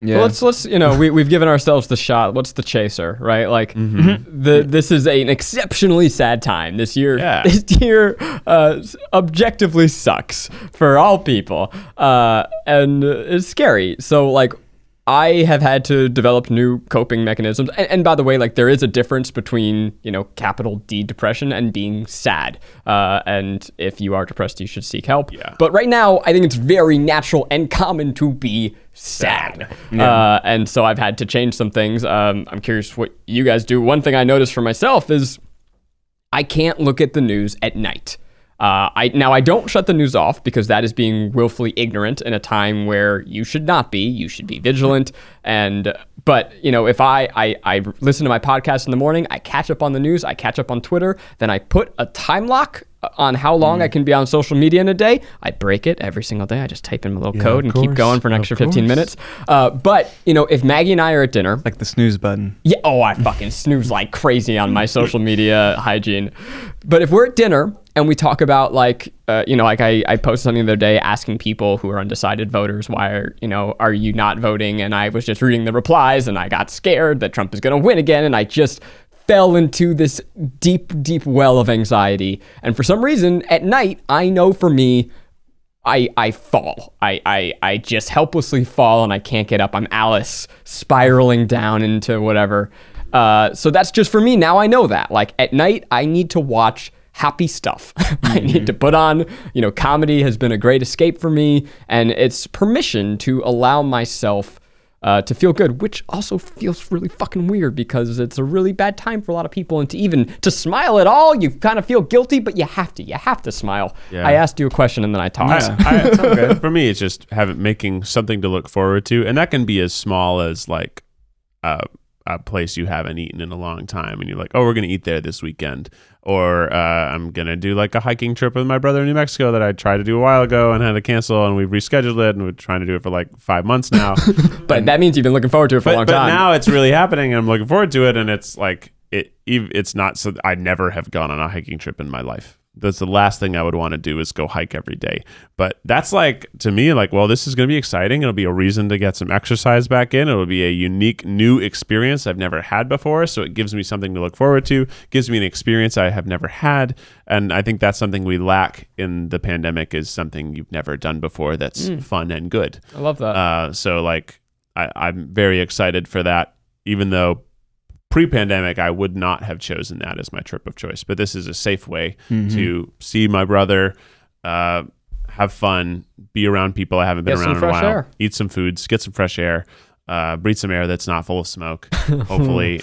Yeah. Well, let's we've given ourselves the shot. What's the chaser, right? Like this is an exceptionally sad time this year. Yeah. This year objectively sucks for all people, and it's scary. So like, I have had to develop new coping mechanisms. And by the way, like, there is a difference between, capital D depression and being sad. And if you are depressed, you should seek help. Yeah. But right now, I think it's very natural and common to be sad. Yeah. And so I've had to change some things. I'm curious what you guys do. One thing I noticed for myself is I can't look at the news at night. I don't shut the news off because that is being willfully ignorant in a time where you should not be. You should be vigilant. But if I listen to my podcast in the morning, I catch up on the news, I catch up on Twitter, then I put a time lock on how long I can be on social media in a day. I break it every single day. I just type in my little code and keep going for an extra 15 minutes. But if Maggie and I are at dinner, like the snooze button. Yeah. Oh, I fucking snooze like crazy on my social media hygiene. But if we're at dinner and we talk about I posted something the other day asking people who are undecided voters, why are you not voting? And I was just reading the replies and I got scared that Trump is going to win again. And I just fell into this deep, deep well of anxiety. And for some reason at night, I know for me, I fall. I just helplessly fall and I can't get up. I'm Alice spiraling down into whatever. So that's just for me. Now I know that. Like at night, I need to watch happy stuff. I need to put on, comedy has been a great escape for me. And it's permission to allow myself to feel good, which also feels really fucking weird because it's a really bad time for a lot of people. And to smile at all, you kind of feel guilty, but you have to smile. Yeah. I asked you a question and then I talked. It's okay. For me, it's just making something to look forward to. And that can be as small as like a place you haven't eaten in a long time. And you're like, oh, we're going to eat there this weekend. Or I'm going to do like a hiking trip with my brother in New Mexico that I tried to do a while ago and had to cancel, and we've rescheduled it and we're trying to do it for like 5 months now. But that means you've been looking forward to it for a long time. But now it's really happening and I'm looking forward to it, and it's like, it's not, so I never have gone on a hiking trip in my life. That's the last thing I would want to do is go hike every day. But that's like, to me, like, well, this is going to be exciting. It'll be a reason to get some exercise back in. It'll be a unique new experience I've never had before. So it gives me something to look forward to, gives me an experience I have never had. And I think that's something we lack in the pandemic, is something you've never done before that's fun and good. I love that. So like, I'm very excited for that, even though pre-pandemic, I would not have chosen that as my trip of choice. But this is a safe way to see my brother, have fun, be around people I haven't been around in a while, eat some foods, get some fresh air, breathe some air that's not full of smoke, hopefully.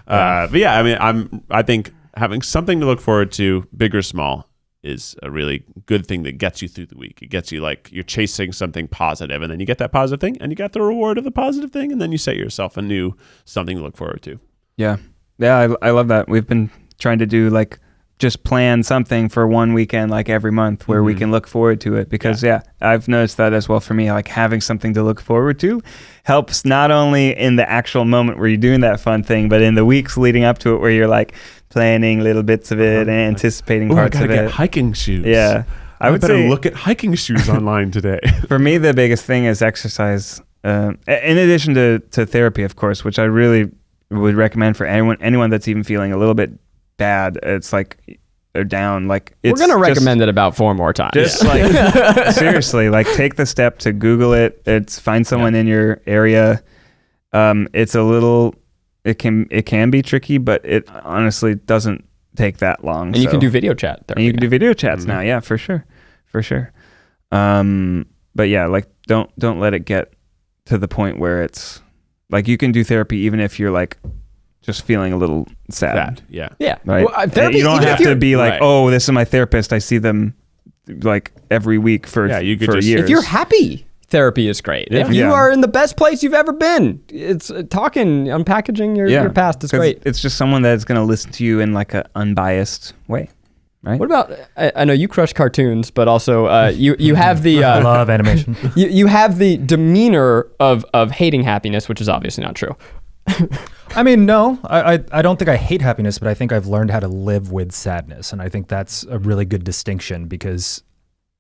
But yeah, I mean, I think having something to look forward to, big or small, is a really good thing that gets you through the week. It gets you like you're chasing something positive, and then you get that positive thing, and you got the reward of the positive thing, and then you set yourself a new something to look forward to. Yeah. I love that. We've been trying to do like just plan something for one weekend, like every month, where we can look forward to it. Because I've noticed that as well for me. Like having something to look forward to helps not only in the actual moment where you're doing that fun thing, but in the weeks leading up to it, where you're like planning little bits of it and anticipating parts of it. I gotta get hiking shoes. Yeah, I would better look at hiking shoes online today. For me, the biggest thing is exercise. In addition to therapy, of course, which I really would recommend for anyone that's even feeling a little bit bad. It's like they're down. Like we're gonna recommend it about 4 more times. Just like seriously, like take the step to Google it. Find someone in your area. It's a little. It can be tricky, but it honestly doesn't take that long. And you can do video chat. And you can do video chats now. Yeah, for sure. But yeah, like don't let it get to the point where it's like you can do therapy even if you're like just feeling a little sad. Yeah. Right. Well, therapy, you don't have to be like, right. oh, this is my therapist. I see them like every week for years. If you're happy, therapy is great. Yeah. If you are in the best place you've ever been, it's unpackaging your past is great. It's just someone that's going to listen to you in like an unbiased way. Right? What about? I know you crush cartoons, but also you have the I love animation. you have the demeanor of hating happiness, which is obviously not true. I mean, no, I don't think I hate happiness, but I think I've learned how to live with sadness, and I think that's a really good distinction because,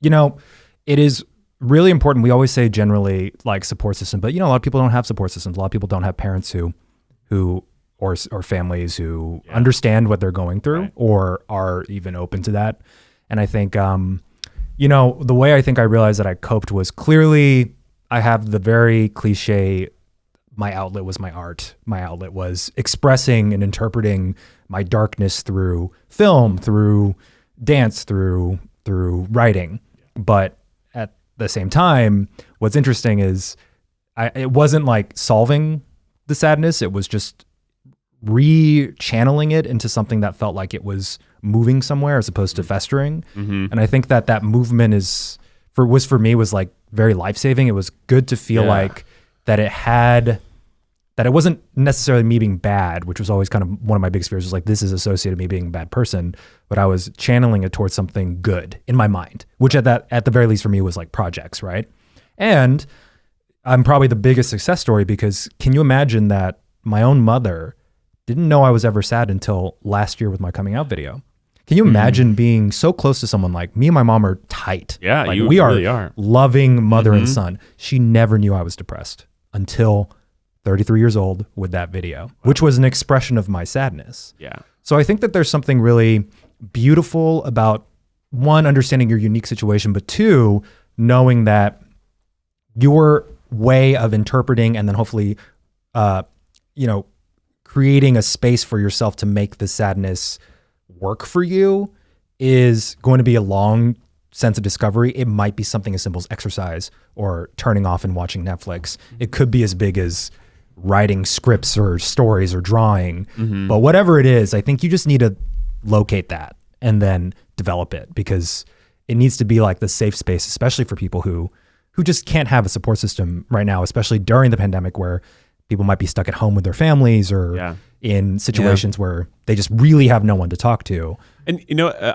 it is really important. We always say generally like support system, but a lot of people don't have support systems. A lot of people don't have parents who or families who understand what they're going through or are even open to that. And I think, the way I think I realized that I coped was clearly I have the very cliche, my outlet was my art. My outlet was expressing and interpreting my darkness through film, through dance, through writing. But at the same time, what's interesting is it wasn't like solving the sadness. It was just re-channeling it into something that felt like it was moving somewhere as opposed to festering. And I think that movement for me was like very life-saving. It was good to feel like that it wasn't necessarily me being bad, which was always kind of one of my biggest fears, was like, this is associated with me being a bad person, but I was channeling it towards something good in my mind, which at the very least for me was like projects, right? And I'm probably the biggest success story because can you imagine that my own mother didn't know I was ever sad until last year with my coming out video? Can you imagine being so close to someone? Like me and my mom are tight. Yeah, like, you we really are loving mother and son. She never knew I was depressed until 33 years old with that video, which was an expression of my sadness. Yeah. So I think that there's something really beautiful about, one, understanding your unique situation, but two, knowing that your way of interpreting and then hopefully, creating a space for yourself to make the sadness work for you is going to be a long sense of discovery. It might be something as simple as exercise or turning off and watching Netflix. It could be as big as writing scripts or stories or drawing. But whatever it is, I think you just need to locate that and then develop it, because it needs to be like the safe space, especially for people who just can't have a support system right now, especially during the pandemic where people might be stuck at home with their families or in situations where they just really have no one to talk to. And,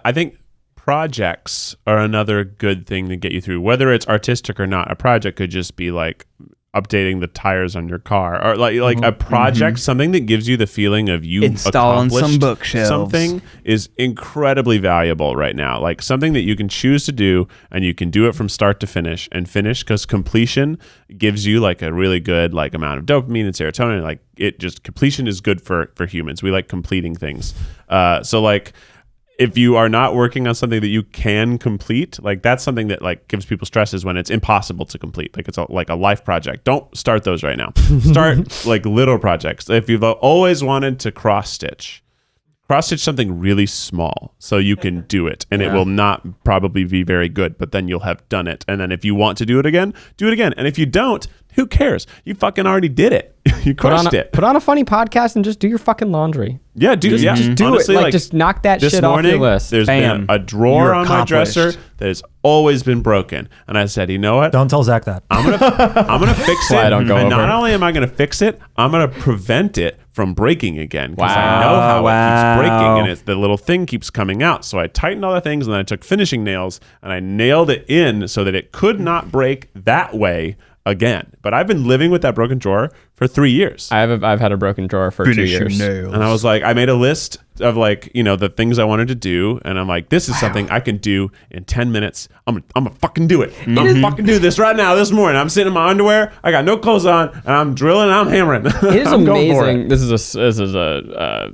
I think projects are another good thing to get you through, whether it's artistic or not. A project could just be like updating the tires on your car, or like a project, something that gives you the feeling of you installing some bookshelves. Something is incredibly valuable right now. Like something that you can choose to do and you can do it from start to finish because completion gives you like a really good like amount of dopamine and serotonin. Like completion is good for humans. We like completing things. So like, if you are not working on something that you can complete, like that's something that like gives people stress, is when it's impossible to complete. Like it's like a life project. Don't start those right now. Start like little projects. If you've always wanted to cross stitch something really small so you can do it, and it will not probably be very good, but then you'll have done it. And then if you want to do it again, do it again. And if you don't, who cares? You fucking already did it. You crushed it. Put on a funny podcast and just do your fucking laundry. Yeah, dude. Just do Honestly, it. Like, just knock that shit off your list. There's been a drawer on my dresser that has always been broken, and I said, you know what? Don't tell Zach that. I'm gonna fix it. I don't go and over. not only am I gonna fix it, I'm gonna prevent it from breaking again because I know how it keeps breaking and the little thing keeps coming out. So I tightened all the things, and then I took finishing nails and I nailed it in so that it could not break that way again. But I've been living with that broken drawer for 3 years. I've had a broken drawer for 2 years. Nails. And I was like, I made a list of like, you know, the things I wanted to do. And I'm like, this is something I can do in 10 minutes. I'm gonna fucking do it. I'm gonna fucking do this right now, this morning. I'm sitting in my underwear. I got no clothes on and I'm drilling and I'm hammering. It is amazing. This is a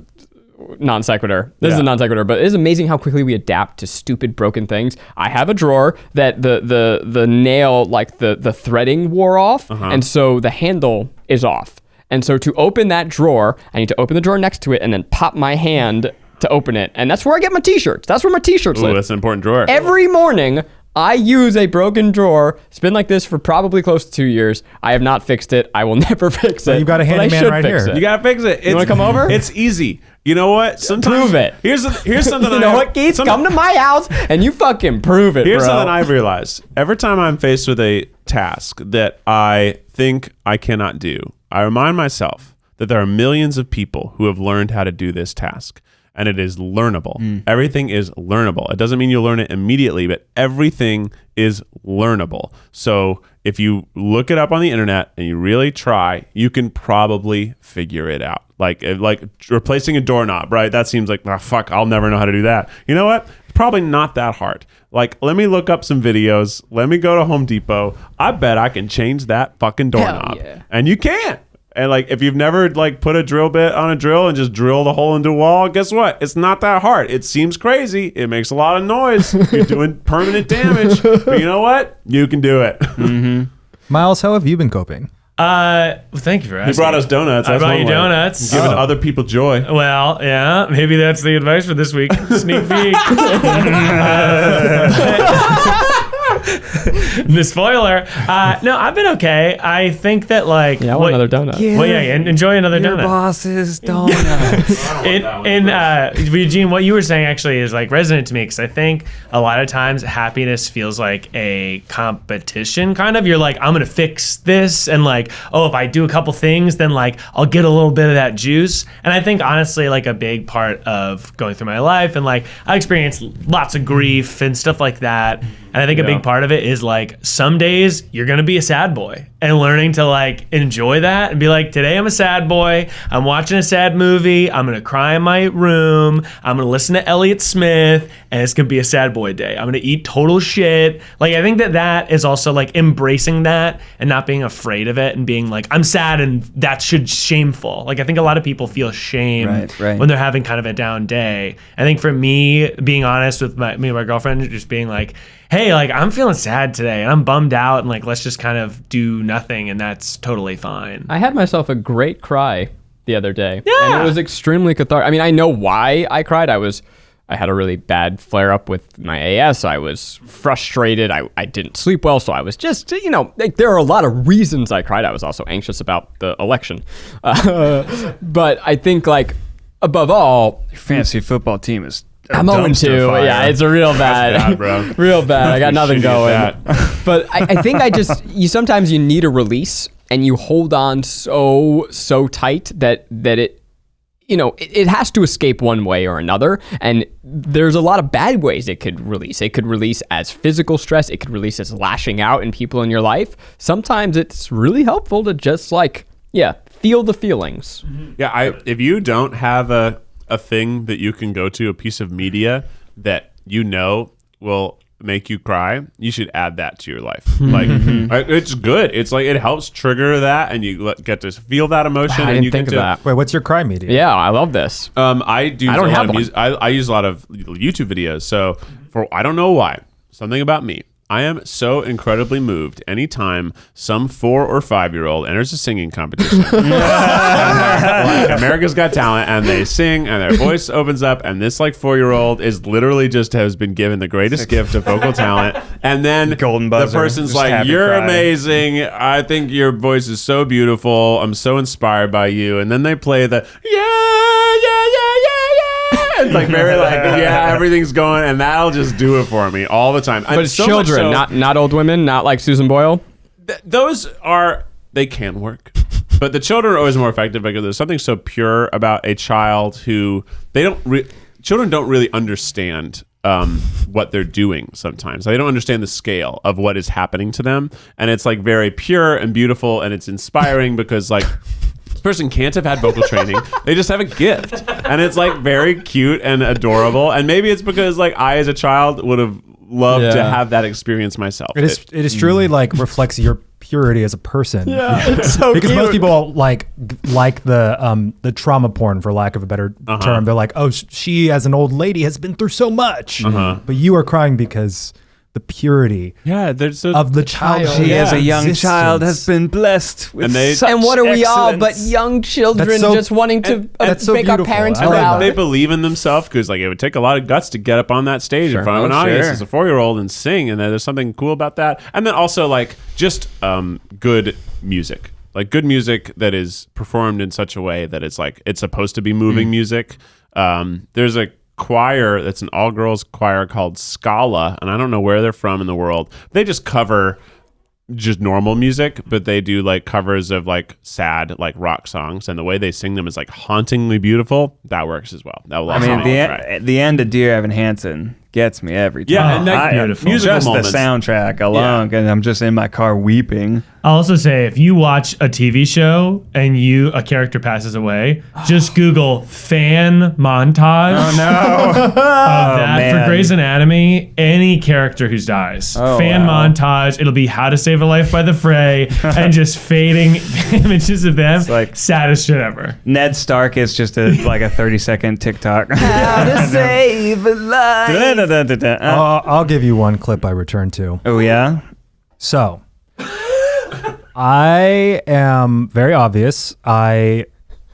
non sequitur. This is a non sequitur, but it is amazing how quickly we adapt to stupid broken things. I have a drawer that the nail, like the threading wore off, and so the handle is off. And so to open that drawer, I need to open the drawer next to it and then pop my hand to open it. And that's where I get my t-shirts. That's where my t-shirts live. That's an important drawer. Every morning, I use a broken drawer. It's been like this for probably close to 2 years. I have not fixed it. I will never fix it. You've got a but I handyman should right fix here. it. You gotta fix it. You wanna come over? It's easy. You know what? Sometimes Prove it. Here's something. You know what, Keith? Come to my house and you fucking prove it, Here's bro. something I've realized. Every time I'm faced with a task that I think I cannot do, I remind myself that there are millions of people who have learned how to do this task. And it is learnable. Everything is learnable. It doesn't mean you'll learn it immediately, but everything is learnable. So if you look it up on the internet and you really try, you can probably figure it out. Like replacing a doorknob, right? That seems like, fuck, I'll never know how to do that. You know what? Probably not that hard. Like, let me look up some videos. Let me go to Home Depot. I bet I can change that fucking doorknob. yeah. And you can. And like, if you've never like put a drill bit on a drill and just drill the hole into a wall, guess what? It's not that hard. It seems crazy. It makes a lot of noise. You're doing permanent damage. But you know what? You can do it. Miles, how have you been coping? Well, thank you for asking. He brought us donuts. I That's brought one you way. donuts. Giving other people joy. Well, yeah, maybe that's the advice for this week. Sneak peek. The spoiler. No, I've been okay. I think that like. Yeah, I want another donut. Well, yeah, and enjoy another donut. Boss's donuts. Eugene, what you were saying actually is like resonant to me because I think a lot of times happiness feels like a competition kind of. You're like, I'm gonna fix this, and like, oh, if I do a couple things, then like I'll get a little bit of that juice. And I think honestly, like a big part of going through my life and like I experienced lots of grief and stuff like that. And I think a big part of it is like some days you're going to be a sad boy and learning to like enjoy that and be like, today I'm a sad boy. I'm watching a sad movie. I'm going to cry in my room. I'm going to listen to Elliott Smith and it's going to be a sad boy day. I'm going to eat total shit. Like, I think that that is also like embracing that and not being afraid of it and being like, I'm sad and that should shameful. Like, I think a lot of people feel shame when they're having kind of a down day. I think for me, being honest with me and my girlfriend, just being like, hey, like I'm feeling sad today and I'm bummed out and like let's just kind of do nothing and that's totally fine. I had myself a great cry the other day. Yeah. And it was extremely cathartic. I mean, I know why I cried. I had a really bad flare up with my AS. I was frustrated. I didn't sleep well. So I was just, you know, like, there are a lot of reasons I cried. I was also anxious about the election. But I think like above all, Your fantasy football team is I'm 0-2. Yeah, it's a real bad, bro. real bad. I got nothing Shitty going. at that. But I think sometimes you need a release and you hold on so tight that it, you know, it has to escape one way or another. And there's a lot of bad ways it could release. It could release as physical stress. It could release as lashing out in people in your life. Sometimes it's really helpful to just like, feel the feelings. Yeah, if you don't have a thing that you can go to, a piece of media that you know will make you cry, you should add that to your life. Like, it's good. It's like it helps trigger that, and you get to feel that emotion. I and didn't you think get of to, that. Wait, what's your cry media? Yeah, I love this. I don't have one. I use a lot of YouTube videos. So I don't know why. Something about me. I am so incredibly moved anytime some 4 or 5-year-old enters a singing competition. Like America's Got Talent, and they sing, and their voice opens up, and this like 4-year-old is literally just has been given the greatest gift of vocal talent, and then Golden buzzer. the person's Just like, happy "You're crying. amazing. I think your voice is so beautiful. I'm so inspired by you." And then they play the yeah. It's like very like everything's going, and that'll just do it for me all the time. But it's so children, not old women, not like Susan Boyle. They can work, but the children are always more effective because there's something so pure about a child who children don't really understand what they're doing sometimes. They don't understand the scale of what is happening to them, and it's like very pure and beautiful, and it's inspiring because like this person can't have had vocal training. They just have a gift, and it's like very cute and adorable. And maybe it's because like I as a child would have loved to have that experience myself. It is truly like reflects your purity as a person. Yeah, it's so because cute. most people like the trauma porn, for lack of a better term. They're like, oh, she as an old lady has been through so much, but you are crying because the purity of the child. She as a young child has been blessed with such and what are we all but excellence. young children just wanting to that's so make our beautiful. parents I love proud? They believe in themselves because like it would take a lot of guts to get up on that stage in front of an audience as a 4-year-old and sing, and there's something cool about that. And then also like just good music, like good music that is performed in such a way that it's like it's supposed to be moving music. There's a choir that's an all-girls choir called Scala, and I don't know where they're from in the world. They just cover just normal music, but they do like covers of like sad like rock songs, and the way they sing them is like hauntingly beautiful. That works as well. That will also the end of Dear Evan Hansen gets me every time. Yeah, and that's beautiful. Musical Just moments. the soundtrack alone, and I'm just in my car weeping. I'll also say, if you watch a TV show and a character passes away, just Google fan montage. Oh no! Of that for Grey's Anatomy, any character who dies. Fan montage. It'll be How to Save a Life by the Fray, and just fading images of them. It's like saddest shit ever. Ned Stark is just like a 30-second TikTok. How to save a life. I'll give you one clip I returned to. Oh yeah. So, I am very obvious. I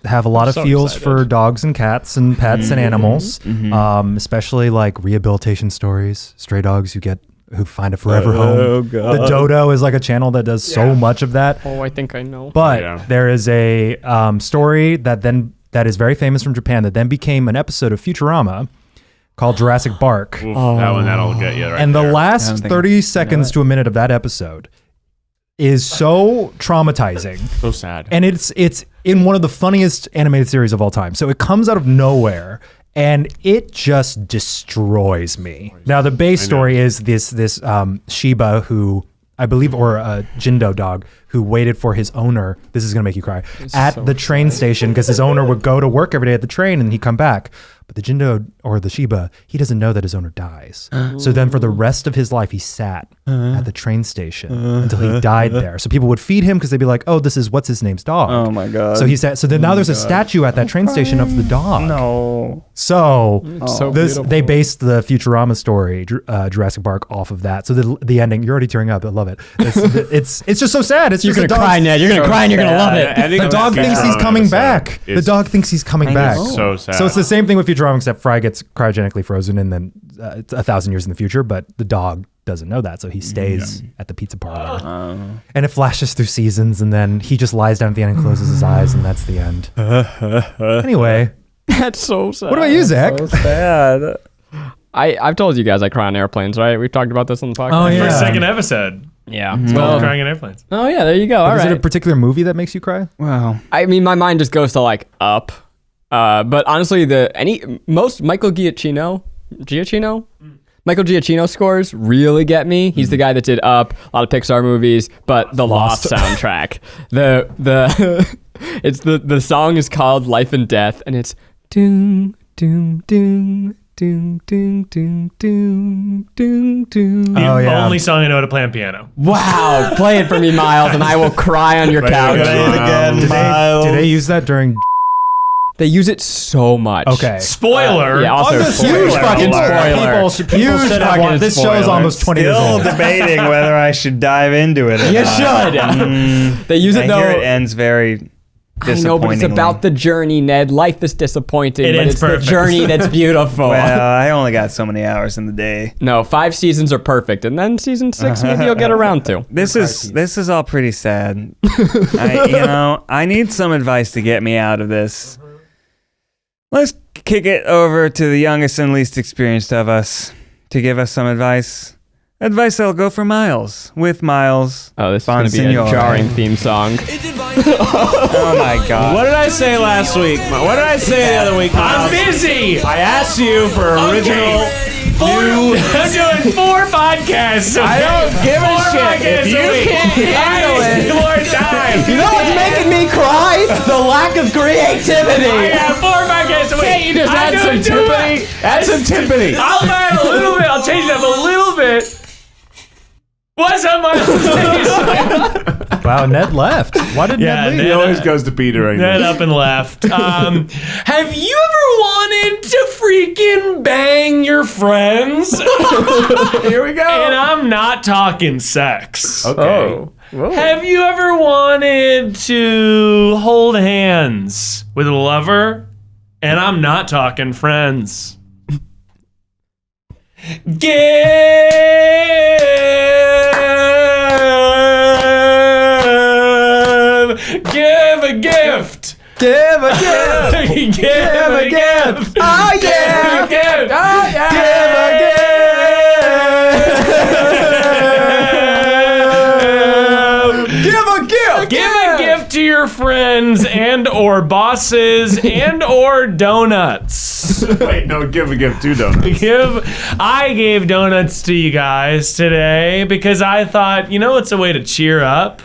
have a lot of feels for dogs and cats and pets and animals, especially like rehabilitation stories, stray dogs who find a forever home. God. The Dodo is like a channel that does so much of that. Oh, I think I know. But there is a story that is very famous from Japan that then became an episode of Futurama called Jurassic Bark. Oof, that'll get you right and the there. last 30 seconds to a minute of that episode is so traumatizing. So sad. And it's in one of the funniest animated series of all time. So it comes out of nowhere and it just destroys me. Now the base story is this Shiba who I believe, or a Jindo dog who waited for his owner. This is going to make you cry. At the train station because his owner would go to work every day at the train and he'd come back. But the Jindo or the Shiba, he doesn't know that his owner dies. So then for the rest of his life, he sat at the train station until he died there. So people would feed him because they'd be like, oh, this is what's his name's dog. Oh my God. So he sat. So then now there's a statue at that train station of the dog. No. So beautiful. they based the Futurama story, Jurassic Park, off of that. So the ending, you're already tearing up. I love it. It's just so sad. It's You're just gonna cry, Ned. You're gonna cry and you're gonna love it. The dog thinks he's coming back. The dog thinks he's coming back. So sad. So it's the same thing with Futurama, except Fry gets cryogenically frozen and then it's 1,000 years in the future, but the dog doesn't know that, so he stays at the pizza parlor. And it flashes through seasons, and then he just lies down at the end and closes his eyes, and that's the end. Anyway. That's so sad. What about you, Zach? So sad. I've told you guys I cry on airplanes, right? We've talked about this on the podcast. Oh, yeah. For second episode. Yeah. Well, crying in airplanes. Oh, yeah, there you go. All Is right. it a particular movie that makes you cry? Wow. I mean, my mind just goes to like Up. But honestly, most Michael Giacchino, Michael Giacchino scores really get me. He's the guy that did Up, a lot of Pixar movies, but the Lost soundtrack. The song is called Life and Death, and it's doom doom doom doom doom doom doom doom doom. The Oh, yeah. only song I know how to play on piano. Wow, play it for me, Miles, and I will cry on your couch. Again, Did they use that during They use it so much. Okay. Spoiler. Yeah, also Huge fucking spoiler. People Huge should have fucking watched. This show's spoiler. almost 20 years Still old. debating whether I should dive into it. Or You not. should. They use I it though. hear it ends very I know, but it's about the journey, Ned. Life is disappointing, but ends it's perfect. the journey that's beautiful. Well, I only got so many hours in the day. No, 5 seasons are perfect, and then season 6 maybe you'll get around to. This is all pretty sad. I need some advice to get me out of this. Let's kick it over to the youngest and least experienced of us to give us some advice. Advice that'll go for Miles. With Miles. Oh, this is going to be a Bonsignore. jarring theme song. Oh my God. What did I say last week? What did I say the other week? I'm Miles? busy. I asked you for original. I'm doing 4 podcasts. I don't give a 4 shit. podcasts If you a week. can't handle I need it. more time. You know what's making me cry? The lack of I creativity. have 4 podcasts a week. Can't you just I'm add some doing 2 timpani? Add some timpani. I'll add a little bit. I'll change it up a little bit. What's up, my Wow, Ned left. Why did Yeah, Ned leave? He always goes to Peter right Ned now. up and left. Have you ever wanted to freaking bang your friends? Here we go. And I'm not talking sex. Okay. Have you ever wanted to hold hands with a lover? And I'm not talking friends. Give a gift. Give a gift. Give a gift. Oh, yeah. Give a gift. Oh, yeah. Give a gift. Give a gift to your friends and or bosses and or donuts. Wait, no, give a gift, 2 donuts. I gave donuts to you guys today because I thought, it's a way to cheer up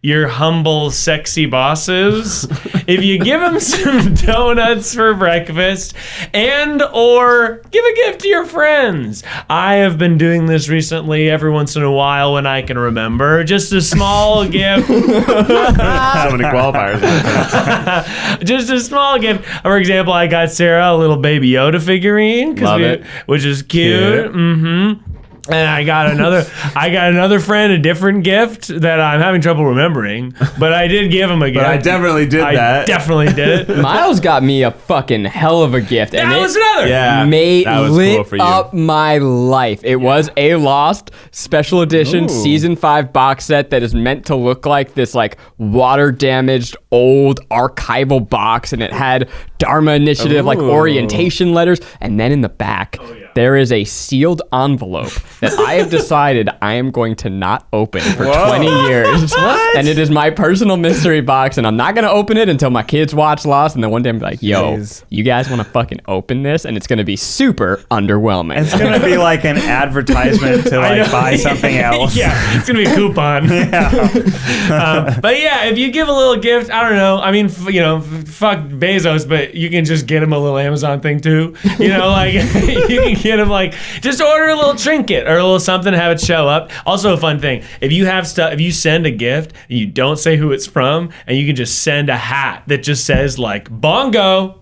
your humble, sexy bosses. If you give them some donuts for breakfast and or give a gift to your friends. I have been doing this recently every once in a while when I can remember. Just a small gift. So many qualifiers. Just a small gift. For example, I got Sarah a little Baby Yoda figurine, Love it. which is cute. Mm-hmm. And I got another friend a different gift that I'm having trouble remembering, but I did give him a gift. But I definitely did that. I definitely did it. Miles got me a fucking hell of a gift. That and was another. Yeah, Made that was lit cool for you. up my life. It was a Lost special edition Ooh. season 5 box set that is meant to look like this like water damaged old archival box, and it had Dharma Initiative like Ooh. orientation letters, and then in the back there is a sealed envelope that I have decided I am going to not open for 20 years. And it is my personal mystery box, and I'm not going to open it until my kids watch Lost, and then one day I'm like, yo, Jeez. you guys want to fucking open this? And it's going to be super underwhelming. It's gonna be like an advertisement to like buy something else. Yeah, it's gonna be a coupon. But yeah, if you give a little gift, I don't know. I mean, fuck Bezos, but you can just get him a little Amazon thing too. You can get him like just order a little trinket or a little something, have it show up. Also, a fun thing: if you send a gift and you don't say who it's from, and you can just send a hat that just says like bongo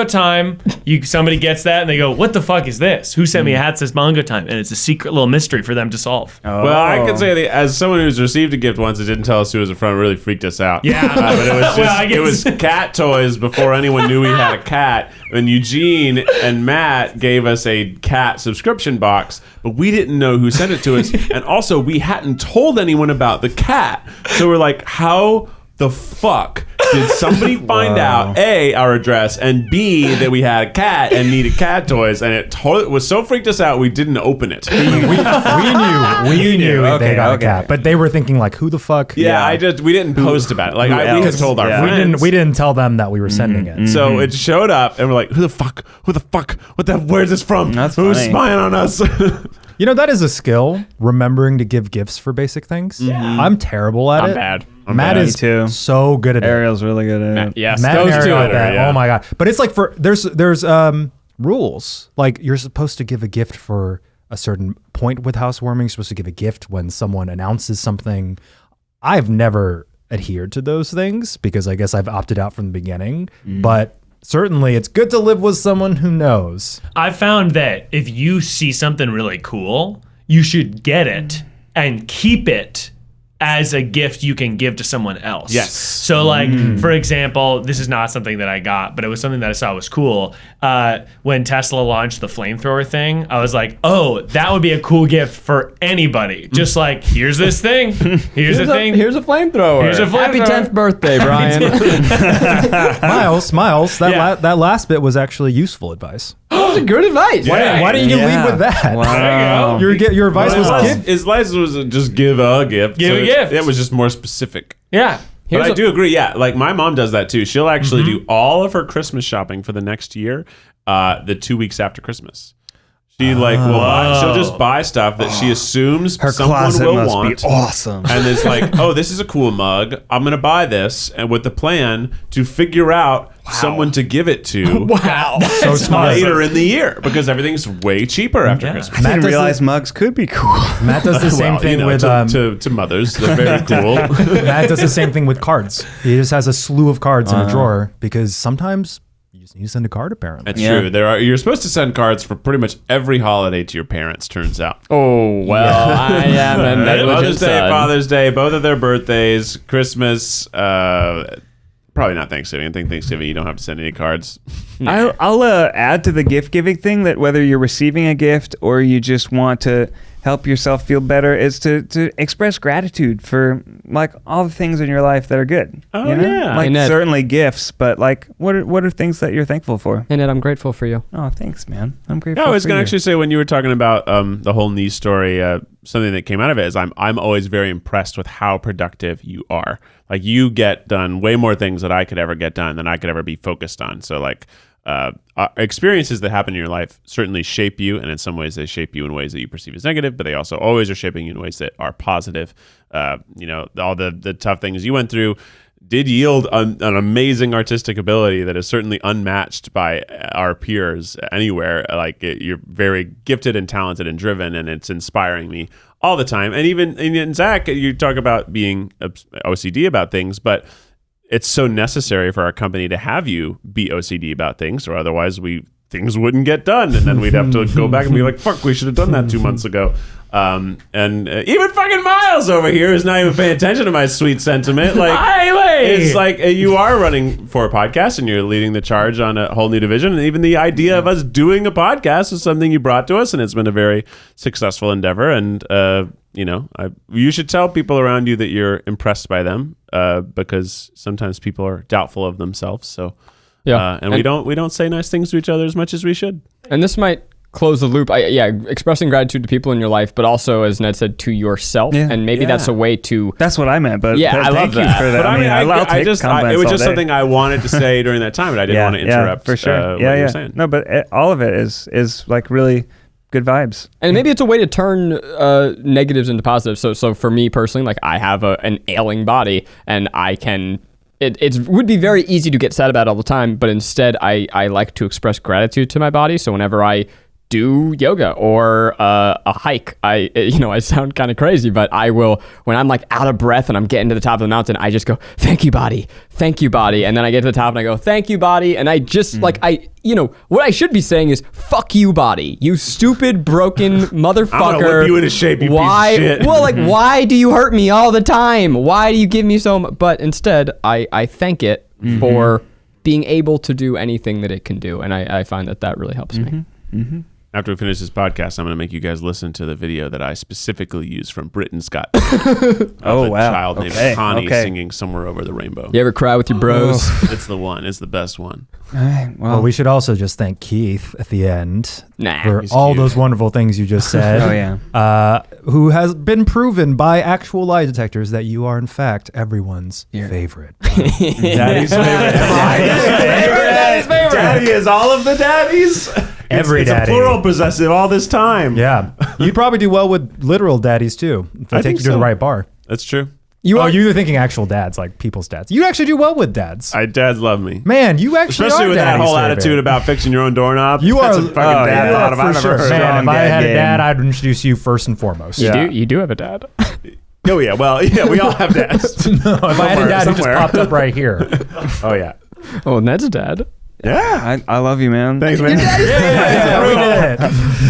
time. Somebody gets that and they go, what the fuck is this? Who sent me a hat that says bongo time? And it's a secret little mystery for them to solve. Oh. Well, I could say that as someone who's received a gift once, it didn't tell us who was in front. It really freaked us out. Yeah. But it was just, Well, I guess- it was cat toys before anyone knew we had a cat. And Eugene and Matt gave us a cat subscription box, but we didn't know who sent it to us. And also, we hadn't told anyone about the cat. So we're like, how the fuck did somebody find out A, our address, and B, that we had a cat and needed cat toys? And it was so freaked us out, we didn't open it. We knew Okay, they got okay. a cat, but they were thinking like, who the fuck? Yeah, we didn't post about it. Like we had told our Yeah. friends. We didn't tell them that we were sending it. So it showed up, and we're like, who the fuck? Where's this from? That's Who's funny. spying on us? You know, that is a skill, remembering to give gifts for basic things. I'm terrible at it. bad. Matt bad. is Me too. so good at it. Ariel's really good at it. Yes, Matt those and two. Ariel at that. yeah. Oh my god! But it's like there's rules. Like you're supposed to give a gift for a certain point with housewarming. You're supposed to give a gift when someone announces something. I've never adhered to those things because I guess I've opted out from the beginning. But certainly it's good to live with someone who knows. I found that if you see something really cool, you should get it and keep it as a gift you can give to someone else. Yes. So like, for example, this is not something that I got, but it was something that I saw was cool. When Tesla launched the flamethrower thing, I was like, oh, that would be a cool gift for anybody. Just like, here's this thing. Here's a thing. Here's a flamethrower. Here's a Happy flamethrower. 10th birthday, Brian. Miles, that last bit was actually useful advice. That was good advice. Why didn't you lead with that? Wow. Your advice was His license was just give a gift. Give a gift. It was just more specific. Yeah. But I do agree. Yeah, like my mom does that too. She'll actually do all of her Christmas shopping for the next year, the 2 weeks after Christmas. She she'll just buy stuff that she assumes Her someone closet will must want. be awesome. And it's like, oh, this is a cool mug. I'm gonna buy this, and with the plan to figure out someone to give it to. Wow. so smart. Later in the year, because everything's way cheaper after Christmas. I didn't does realize mugs could be cool. Matt does the same Well, thing with to mothers. They're very cool. Matt does the same thing with cards. He just has a slew of cards in a drawer because sometimes you just need to send a card. Apparently, That's true. You're supposed to send cards for pretty much every holiday to your parents. Turns out. Oh, well, I am a negligent Mother's Day, son. Father's Day, both of their birthdays, Christmas. Probably not Thanksgiving. I think Thanksgiving you don't have to send any cards. I'll add to the gift giving thing that whether you're receiving a gift or you just want to help yourself feel better is to express gratitude for like all the things in your life that are good. Oh, you know? yeah. Like Hey, Ned. certainly gifts, but like what are things that you're thankful for? Hey, Ned, I'm grateful for you. Oh, thanks, man. I'm grateful. Yeah, I was for going to you. actually say when you were talking about the whole knee story, something that came out of it is I'm always very impressed with how productive you are. Like you get done way more things that I could ever get done than I could ever be focused on. So like experiences that happen in your life certainly shape you, and in some ways they shape you in ways that you perceive as negative, but they also always are shaping you in ways that are positive. All the tough things you went through did yield an amazing artistic ability that is certainly unmatched by our peers anywhere. Like you're very gifted and talented and driven, and it's inspiring me all the time. And even in Zach, you talk about being OCD about things, but it's so necessary for our company to have you be OCD about things, or otherwise things wouldn't get done, and then we'd have to go back and be like, "Fuck, we should have done that 2 months ago." And even fucking Miles over here is not even paying attention to my sweet sentiment. Like, it's like you are running for a podcast and you're leading the charge on a whole new division. And even the idea of us doing a podcast is something you brought to us, and it's been a very successful endeavor. And you should tell people around you that you're impressed by them, because sometimes people are doubtful of themselves. So, and we don't say nice things to each other as much as we should. And this might close the loop. Expressing gratitude to people in your life, but also, as Ned said, to yourself. Yeah. And maybe that's a way to... That's what I meant, but Yeah, I love thank you that. for that. But I'll take it was compliments just all day. something I wanted to say during that time, but I didn't want to interrupt. for sure. What you were saying. No, but all of it is like really good vibes. And maybe it's a way to turn negatives into positives. So for me personally, like I have an ailing body, and I can... It would be very easy to get sad about all the time, but instead I like to express gratitude to my body. So whenever I do yoga or a hike, I sound kind of crazy, but I will, when I'm like out of breath and I'm getting to the top of the mountain, I just go, thank you, body. And then I get to the top and I go, thank you, body. And I just what I should be saying is, fuck you, body. You stupid, broken motherfucker. I'm gonna whip you into shape, you piece of shit. Well, like, why do you hurt me all the time? Why do you give me so much? But instead, I thank it for being able to do anything that it can do. And I find that really helps me. After we finish this podcast, I'm going to make you guys listen to the video that I specifically used from Britain's Got Talent. Oh, a wow. child named Okay, Connie okay. singing Somewhere Over the Rainbow. You ever cry with your bros? It's the one. It's the best one. All right, Well, we should also just thank Keith at the end Nah. for He's all cute. those wonderful things you just said. Oh, yeah. Who has been proven by actual lie detectors that you are, in fact, everyone's favorite. Daddy's favorite. Daddy is all of the daddies. Every it's daddy. a plural possessive all this time. Yeah. You'd probably do well with literal daddies, too, if they I take think you to the so. right bar. That's true. You're thinking actual dads, like people's dads. You actually do well with dads. Dads love me. Man, you actually Especially are with that daddy's whole favorite. attitude about fixing your own doorknob. You That's are a fucking dad yeah, thought I've for ever sure. heard. Man, if I dad had a game. dad, I'd introduce you first and foremost. You do have a dad. Oh yeah, well yeah, we all have dads. If I had a dad who just somewhere. popped up right here. Oh yeah. Oh, Ned's a dad. Yeah. I love you, man. Thanks, man. Yeah, we did it.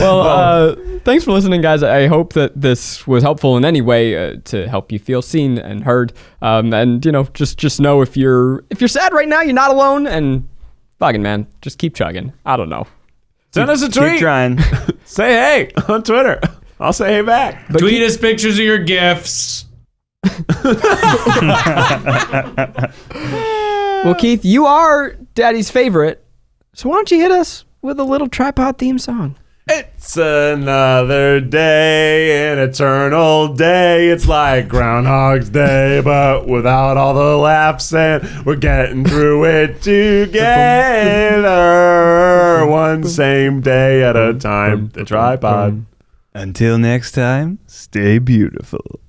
Well, thanks for listening, guys. I hope that this was helpful in any way to help you feel seen and heard. And just know if you're sad right now, you're not alone. And fucking man, just keep chugging. I don't know. Send us a tweet. Keep trying. Say hey on Twitter. I'll say hey back. But Tweet us pictures of your gifts. Well, Keith, you are Daddy's favorite. So why don't you hit us with a little TryPod theme song? It's another day, an eternal day. It's like Groundhog's Day, but without all the laughs, and we're getting through it together. One same day at a time. The TryPod. Until next time, stay beautiful.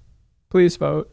Please vote.